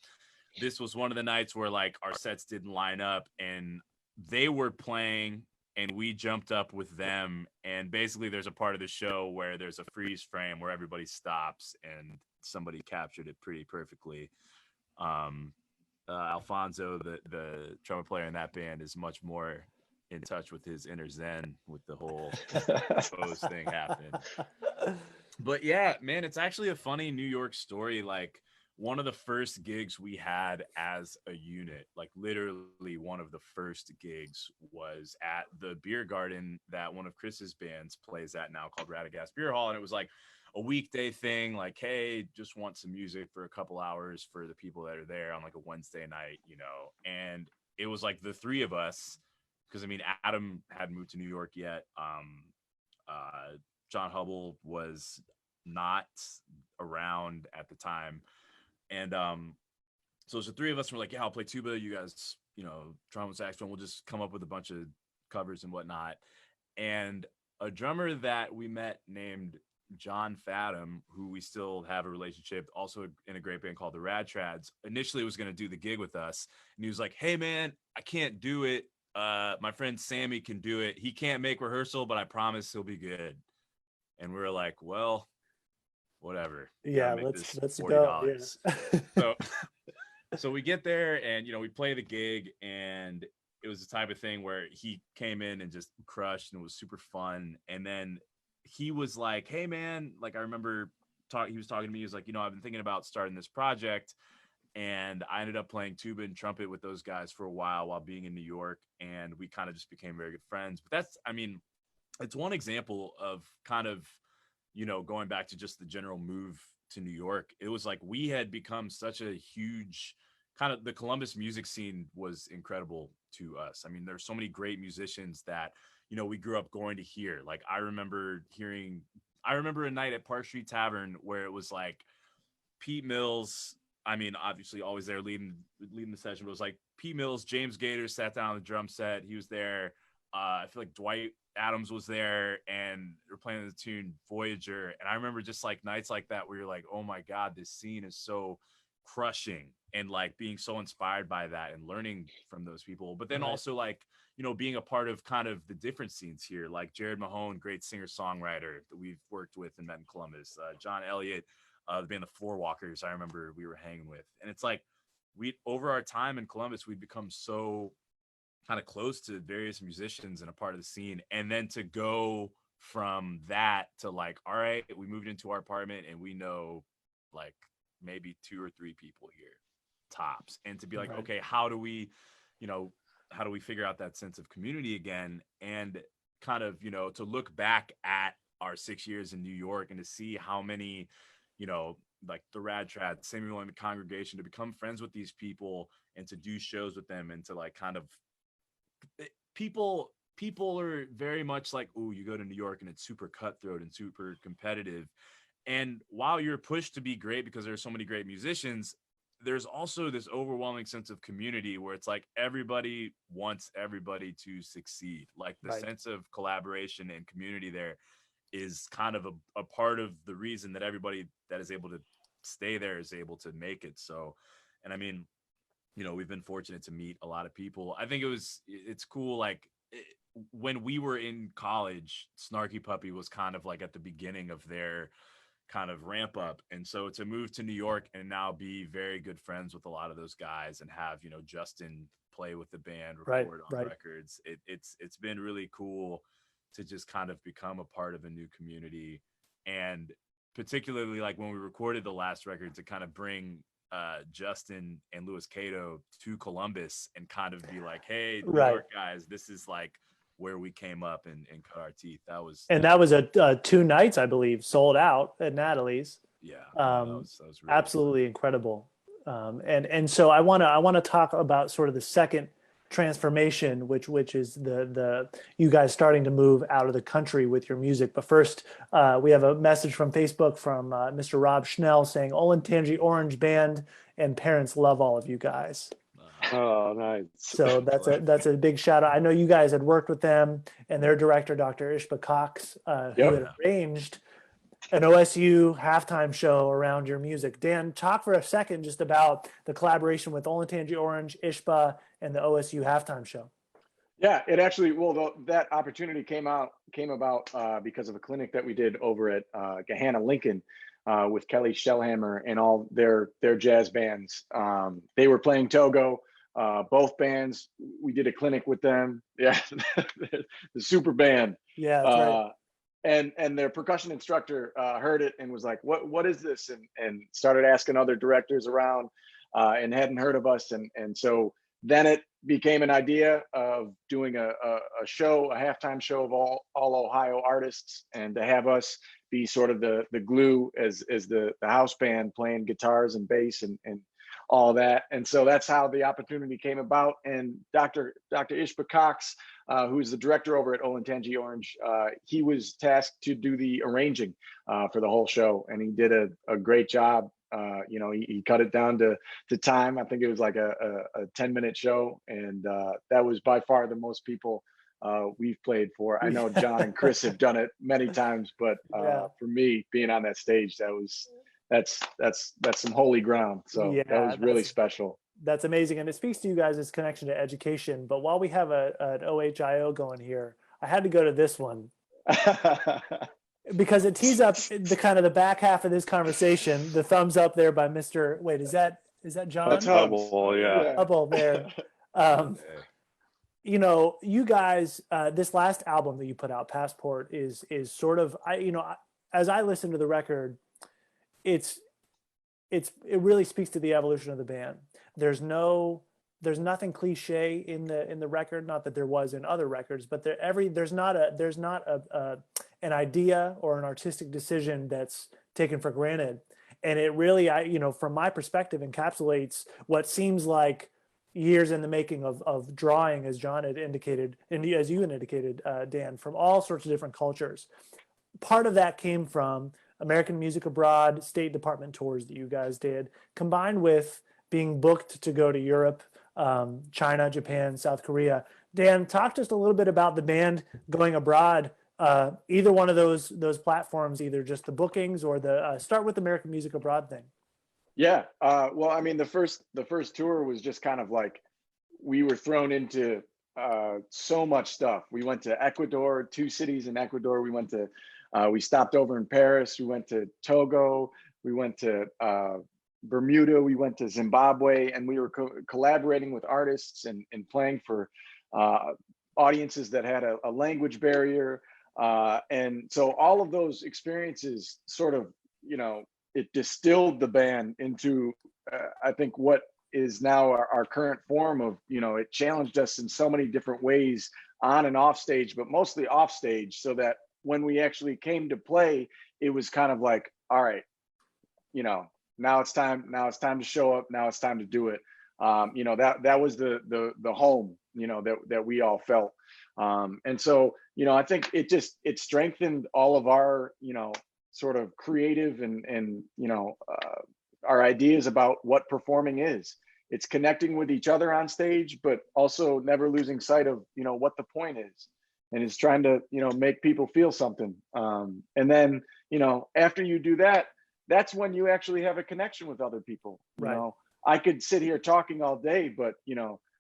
this was one of the nights where like our sets didn't line up, and they were playing and we jumped up with them. And basically there's a part of the show where there's a freeze frame where everybody stops, and somebody captured it pretty perfectly. Alfonso, the trumpet player in that band, is much more in touch with his inner zen with the whole pose thing happening. But yeah, man, it's actually a funny New York story. Like, one of the first gigs we had as a unit, like literally one of the first gigs, was at the beer garden that one of Chris's bands plays at now, called Radagast Beer Hall. And it was like a weekday thing, like, hey, just want some music for a couple hours for the people that are there on like a Wednesday night, you know. And it was like the three of us, because I mean, Adam hadn't moved to New York yet. John Hubble was not around at the time. And so it's the three of us, and we're like, yeah, I'll play tuba, you guys, you know, trumpet, saxophone, we'll just come up with a bunch of covers and whatnot. And a drummer that we met named John Fathom, who we still have a relationship, also in a great band called the Rad Trads, initially was going to do the gig with us. And he was like, hey man, I can't do it. My friend Sammy can do it. He can't make rehearsal, but I promise he'll be good. And we were like, well, whatever. Yeah, let's go. Yeah. So we get there, and you know, we play the gig, and it was the type of thing where he came in and just crushed, and it was super fun. And then he was like, hey man, like, I remember he was talking to me, he was like, you know, I've been thinking about starting this project, and I ended up playing tuba and trumpet with those guys for a while being in New York, and we kind of just became very good friends. But that's, I mean, it's one example of kind of, you know, going back to just the general move to New York. It was like we had become such a huge kind of, the Columbus music scene was incredible to us. I mean, there's so many great musicians that, you know, we grew up going to hear. Like, I remember a night at Park Street Tavern where it was like Pete Mills, I mean, obviously always there leading the session, but it was like Pete Mills, James Gator sat down on the drum set. He was there. I feel like Dwight Adams was there, and they're playing the tune Voyager. And I remember just like nights like that where you're like, oh my God, this scene is so crushing, and like being so inspired by that and learning from those people. But then also, like, you know, being a part of kind of the different scenes here, like Jared Mahone, great singer-songwriter that we've worked with and met in Columbus, John Elliott, the band The Floorwalkers, I remember we were hanging with. And it's like, we, over our time in Columbus, we'd become so kind of close to various musicians and a part of the scene. And then to go from that to like, all right, we moved into our apartment and we know like maybe 2 or 3 people here tops, and to be like, okay, how do we figure out that sense of community again? And kind of, you know, to look back at our 6 years in New York and to see how many, you know, like the Rad Trad, Samuel and the Congregation, to become friends with these people and to do shows with them, and to like kind of, people are very much like, oh, you go to New York and it's super cutthroat and super competitive. And while you're pushed to be great because there's so many great musicians, there's also this overwhelming sense of community where it's like everybody wants everybody to succeed. Like the sense of collaboration and community there is kind of a part of the reason that everybody that is able to stay there is able to make it. So, and I mean, you know, we've been fortunate to meet a lot of people. I think it's cool. Like when we were in college, Snarky Puppy was kind of like at the beginning of their kind of ramp up. And so to move to New York and now be very good friends with a lot of those guys and have, you know, Justin play with the band, record on records. It's been really cool to just kind of become a part of a new community. And particularly like when we recorded the last record, to kind of bring Justin and Louis Cato to Columbus and kind of be like, hey, New York guys, this is like where we came up and cut our teeth. That was a 2 nights, I believe, sold out at Natalie's. Yeah, that was really absolutely incredible. And so I want to talk about sort of the second transformation, which is the you guys starting to move out of the country with your music. But first, we have a message from Facebook from Mr. Rob Schnell saying, Olentangy Orange Band and parents love all of you guys. Oh, nice. So that's a big shout out. I know you guys had worked with them and their director, Dr. Ishba Cox, who had arranged an OSU halftime show around your music. Dan, talk for a second just about the collaboration with Olentangy Orange, Ishba, and the OSU halftime show. Yeah, it actually, well, that opportunity came about because of a clinic that we did over at Gahanna Lincoln with Kelly Shellhammer and all their jazz bands. They were playing Togo, both bands. We did a clinic with them. Yeah, the super band. Yeah, that's right. And their percussion instructor heard it and was like, "What is this?" And started asking other directors around and hadn't heard of us. And so then it became an idea of doing a show, a halftime show of all Ohio artists, and to have us be sort of the glue as the house band playing guitars and bass and all that. And so that's how the opportunity came about. And Dr. Ishba Cox, who's the director over at Olentangy Orange, he was tasked to do the arranging for the whole show, and he did a great job. He cut it down to time. I think it was like a 10-minute show, and that was by far the most people we've played for. I know John and Chris have done it many times, but for me, being on that stage, that's some holy ground. So Yeah, that was really special. That's amazing, and it speaks to you guys' connection to education. But while we have an OHIO going here, I had to go to this one because it tees up the kind of the back half of this conversation. The thumbs up there by Mr. Wait, is that John? That's Hubble, yeah. Hubble there. You guys, this last album that you put out, Passport, is sort of, as I listen to the record, it really speaks to the evolution of the band. There's nothing cliche in the record, not that there was in other records, but there's not an idea or an artistic decision that's taken for granted. And it really, from my perspective, encapsulates what seems like years in the making of drawing, as John had indicated, and as you had indicated, Dan, from all sorts of different cultures. Part of that came from American Music Abroad, State Department tours that you guys did, combined with being booked to go to Europe, China, Japan, South Korea. Dan, talk to us a little bit about the band going abroad, either one of those platforms, either just the bookings or start with the American Music Abroad thing. Yeah. Well, I mean, the first tour was just kind of like, we were thrown into so much stuff. We went to Ecuador, 2 cities in Ecuador. We stopped over in Paris. We went to Togo. We went to Bermuda. We went to Zimbabwe, and we were collaborating with artists and playing for audiences that had a language barrier. And so all of those experiences sort of, it distilled the band into, I think, what is now our current form of, it challenged us in so many different ways on and off stage, but mostly off stage, so that when we actually came to play, it was kind of like, all right, now it's time to show up. Now it's time to do it. That was the home, that we all felt. And so, I think it strengthened all of our, sort of creative and our ideas about what performing is. It's connecting with each other on stage, but also never losing sight of, what the point is. And it's trying to, make people feel something. And then, after you do that, that's when you actually have a connection with other people. Right. I could sit here talking all day, but,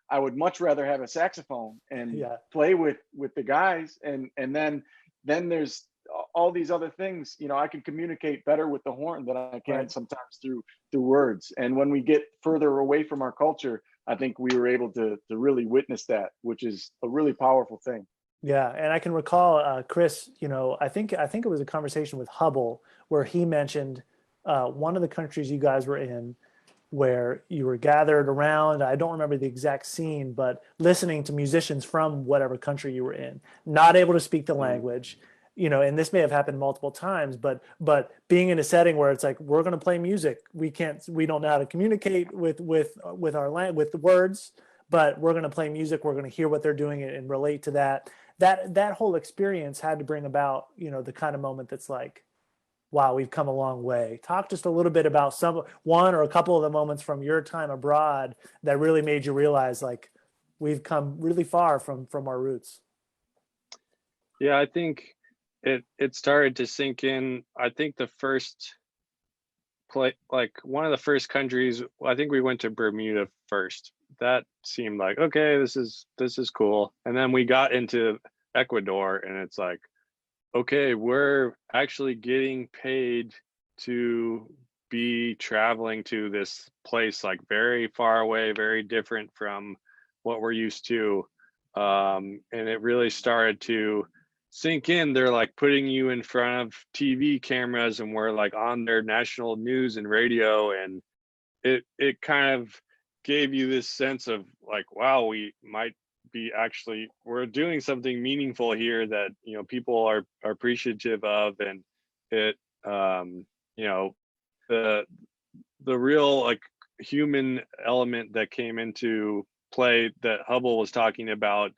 I would much rather have a saxophone and play with the guys. And then there's all these other things. I can communicate better with the horn than I can sometimes through words. And when we get further away from our culture, I think we were able to really witness that, which is a really powerful thing. Yeah, and I can recall, Chris, I think it was a conversation with Hubble where he mentioned one of the countries you guys were in, where you were gathered around. I don't remember the exact scene, but listening to musicians from whatever country you were in, not able to speak the language, and this may have happened multiple times, but being in a setting where it's like, we're going to play music. We don't know how to communicate with the words, but we're going to play music. We're going to hear what they're doing and relate to that. That whole experience had to bring about, the kind of moment that's like, wow, we've come a long way. Talk just a little bit about one or a couple of the moments from your time abroad that really made you realize, like, we've come really far from our roots. Yeah, I think it started to sink in. I think the first one of the first countries, I think we went to Bermuda first. that seemed like, okay, this is cool. And then we got into Ecuador, and it's like, okay, we're actually getting paid to be traveling to this place, like very far away, very different from what we're used to. And it really started to sink in. They're like putting you in front of TV cameras, and we're like on their national news and radio, and it kind of gave you this sense of like, wow, we might be actually, we're doing something meaningful here that, you know, people are appreciative of. And it you know, the real like human element that came into play that Hubble was talking about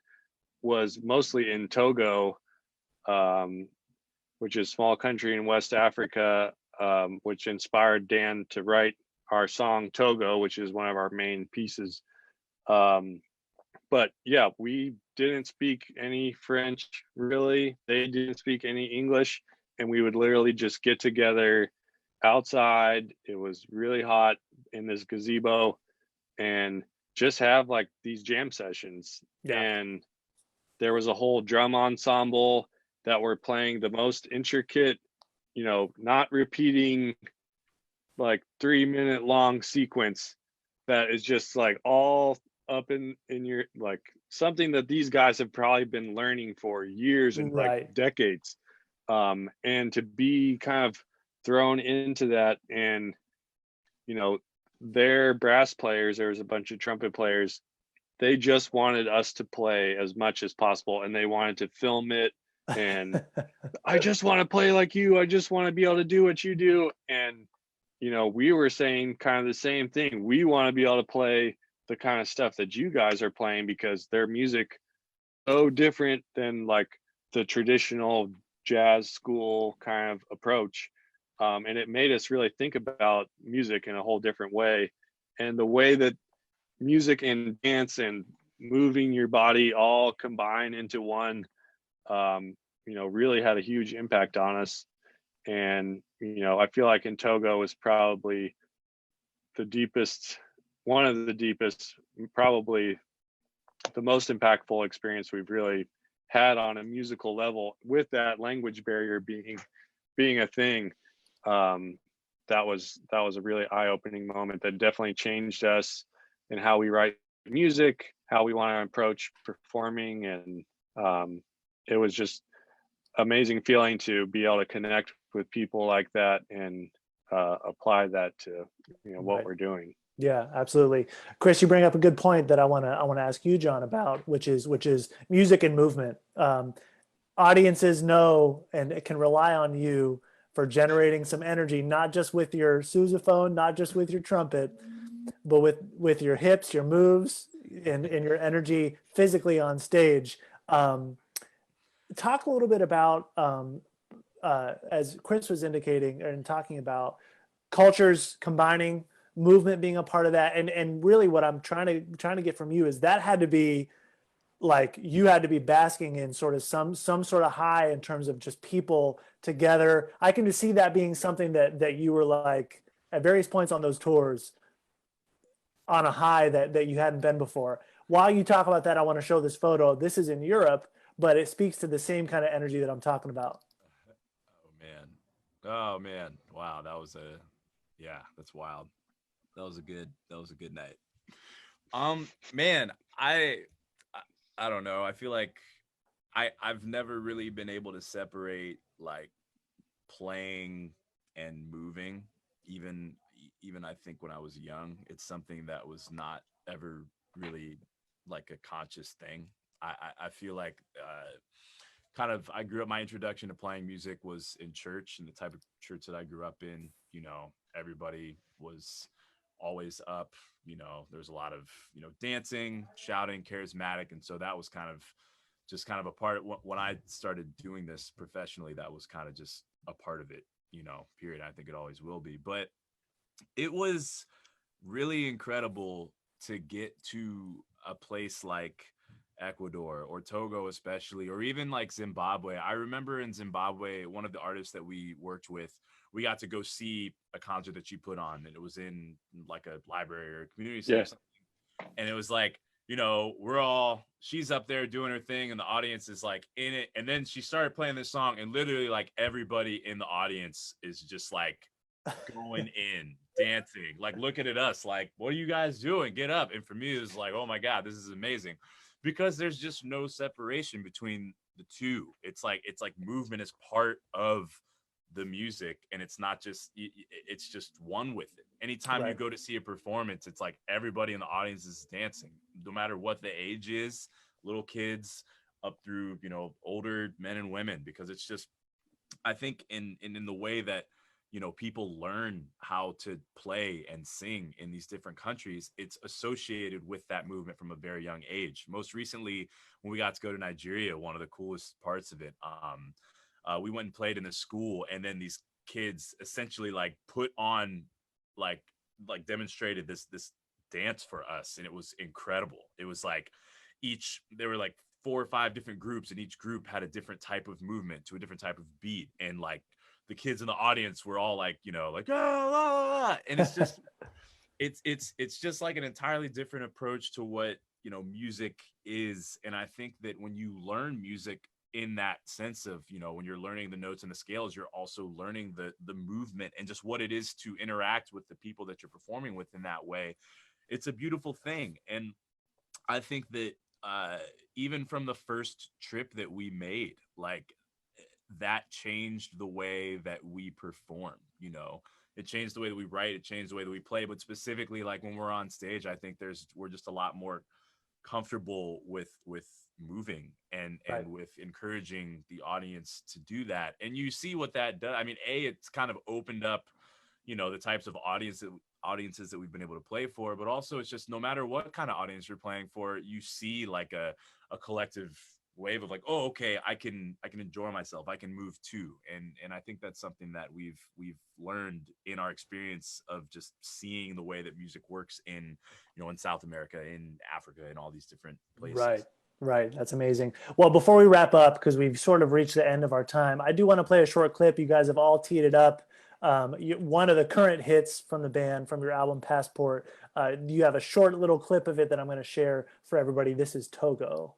was mostly in Togo, which is a small country in West Africa, which inspired Dan to write our song Togo, which is one of our main pieces. But yeah, we didn't speak any French really. They didn't speak any English, and we would literally just get together outside. It was really hot in this gazebo, and just have like these jam sessions. Yeah. And there was a whole drum ensemble that were playing the most intricate, you know, not repeating like 3-minute long sequence that is just like all up in your, like something that these guys have probably been learning for years and Right. like decades. And to be kind of thrown into that, and you know, their brass players, there was a bunch of trumpet players, they just wanted us to play as much as possible, and they wanted to film it. And I just want to play like you, I just want to be able to do what you do. And you know, we were saying kind of the same thing. We want to be able to play the kind of stuff that you guys are playing, because their music so different than like the traditional jazz school kind of approach. And it made us really think about music in a whole different way, and the way that music and dance and moving your body all combine into one, you know, really had a huge impact on us. And you know, I feel like in Togo is probably the deepest, one of the deepest, probably the most impactful experience we've really had on a musical level, with that language barrier being a thing. That was a really eye-opening moment that definitely changed us in how we write music, how we want to approach performing. And it was just amazing feeling to be able to connect with people like that, and apply that to, you know, what Right. we're doing. Yeah, absolutely. Chris, you bring up a good point that I want to ask you, John, about, which is music and movement. Audiences know and can rely on you for generating some energy, not just with your sousaphone, not just with your trumpet, but with your hips, your moves, and your energy physically on stage. Talk a little bit about, as Chris was indicating and talking about, cultures combining, movement being a part of that, and really what I'm trying to get from you is that had to be like, you had to be basking in sort of some sort of high in terms of just people together. I can just see that being something that you were like at various points on those tours on a high that you hadn't been before. While you talk about that, I want to show this photo. This is in Europe, but it speaks to the same kind of energy that I'm talking about. Oh man. Wow. That was yeah, that's wild. That was a good night. Man, I don't know. I feel like I've never really been able to separate like playing and moving. Even I think when I was young, it's something that was not ever really like a conscious thing. I feel like kind of, I grew up, my introduction to playing music was in church, and the type of church that I grew up in, you know, everybody was always up, you know, there's a lot of, you know, dancing, shouting, charismatic. And so that was kind of just kind of a part of when I started doing this professionally, that was kind of just a part of it, you know, period. I think it always will be, but it was really incredible to get to a place like Ecuador or Togo, especially, or even like Zimbabwe. I remember in Zimbabwe, one of the artists that we worked with, we got to go see a concert that she put on, and it was in like a library or a community center. Yeah. And it was like, she's up there doing her thing and the audience is like in it. And then she started playing this song and literally like everybody in the audience is just like going in, dancing, like looking at us like, what are you guys doing? Get up. And for me, it was like, oh my God, this is amazing. Because there's just no separation between the two. It's like movement is part of the music, and it's not just, it's just one with it. Anytime you go to see a performance, it's like everybody in the audience is dancing, no matter what the age is, little kids up through, older men and women, because it's just, I think in the way that, people learn how to play and sing in these different countries, it's associated with that movement from a very young age. Most recently, when we got to go to Nigeria, one of the coolest parts of it, we went and played in the school, and then these kids essentially like put on like demonstrated this dance for us, and it was incredible. It was like there were like 4 or 5 different groups, and each group had a different type of movement to a different type of beat, and like the kids in the audience were all like, like, ah, and it's just it's just like an entirely different approach to what music is. And I think that when you learn music in that sense of, when you're learning the notes and the scales, you're also learning the movement and just what it is to interact with the people that you're performing with in that way. It's a beautiful thing. And I think that even from the first trip that we made, like, that changed the way that we perform. It changed the way that we write, it changed the way that we play. But specifically, like when we're on stage, I think we're just a lot more comfortable with moving and with encouraging the audience to do that. And you see what that does. I mean, it's kind of opened up, the types of audiences that we've been able to play for, but also it's just, no matter what kind of audience you're playing for, you see like a collective wave of like, oh, okay, I can enjoy myself, I can move too. And I think that's something that we've learned in our experience of just seeing the way that music works in in South America, in Africa, and all these different places. Right. That's amazing. Well, before we wrap up, because we've sort of reached the end of our time, I do want to play a short clip. You guys have all teed it up. One of the current hits from the band, from your album Passport. You have a short little clip of it that I'm going to share for everybody. This is Togo.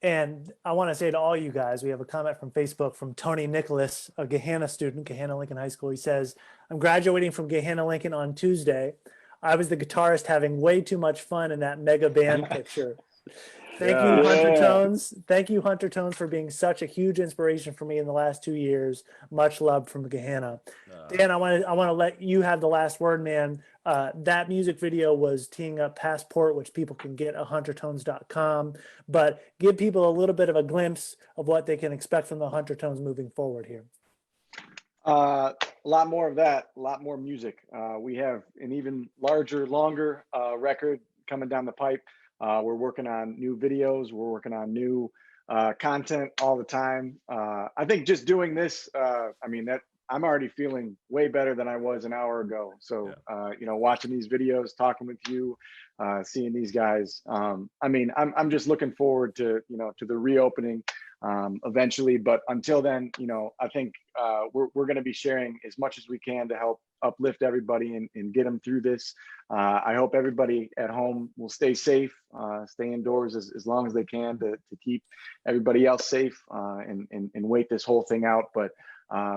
And I want to say to all you guys, we have a comment from Facebook from Tony Nicholas, a Gahanna student, Gahanna Lincoln High School. He says, I'm graduating from Gahanna Lincoln on Tuesday. I was the guitarist having way too much fun in that mega band picture. Thank Yeah. you, Yeah. Huntertones. Thank you, Huntertones, for being such a huge inspiration for me in the last 2 years. Much love from Gehenna. Dan, I want to let you have the last word, man. That music video was teeing up Passport, which people can get at huntertones.com. But give people a little bit of a glimpse of what they can expect from the Huntertones moving forward here. A lot more of that, a lot more music. We have an even larger, longer record coming down the pipe. We're working on new videos. We're working on new content all the time. I think just doing this, I mean, that I'm already feeling way better than I was an hour ago. So, you know, watching these videos, talking with you, seeing these guys. I mean, I'm just looking forward to, you know, to the reopening eventually. But until then, you know, I think we're going to be sharing as much as we can to help uplift everybody and get them through this. I hope everybody at home will stay safe, stay indoors as long as they can to keep everybody else safe and wait this whole thing out. But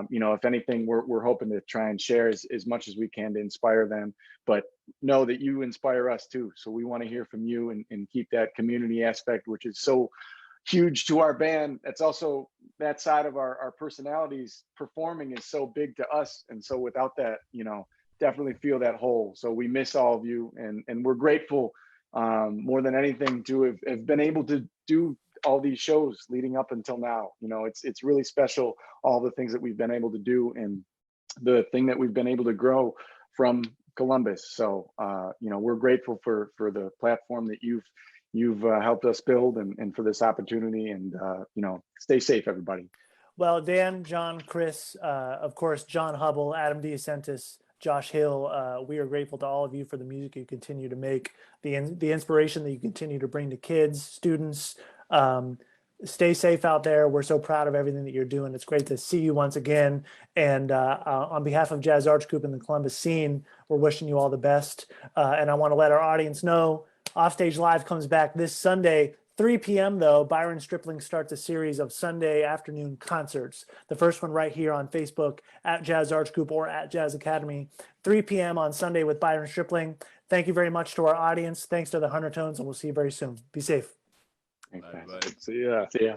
you know, if anything, we're hoping to try and share as much as we can to inspire them, but know that you inspire us too. So we want to hear from you and keep that community aspect, which is so huge to our band. That's also that side of our personalities. Performing is so big to us. And so without that, you know, definitely feel that hole. So we miss all of you and we're grateful more than anything to have been able to do all these shows leading up until now. You know, it's really special, all the things that we've been able to do and the thing that we've been able to grow from Columbus. So, you know, we're grateful for the platform that you've helped us build and for this opportunity and, you know, stay safe, everybody. Well, Dan, John, Chris, of course, John Hubble, Adam DeSantis, Josh Hill, we are grateful to all of you for the music you continue to make, the inspiration that you continue to bring to kids, students. Stay safe out there. We're so proud of everything that you're doing. It's great to see you once again. And on behalf of Jazz Arts Group and the Columbus scene, we're wishing you all the best. And I want to let our audience know Offstage Live comes back this Sunday, 3 p.m. though. Byron Stripling starts a series of Sunday afternoon concerts. The first one right here on Facebook at Jazz Arts Group or at Jazz Academy, 3 p.m. on Sunday with Byron Stripling. Thank you very much to our audience. Thanks to the Huntertones, and we'll see you very soon. Be safe. Thanks, guys. See ya. See ya.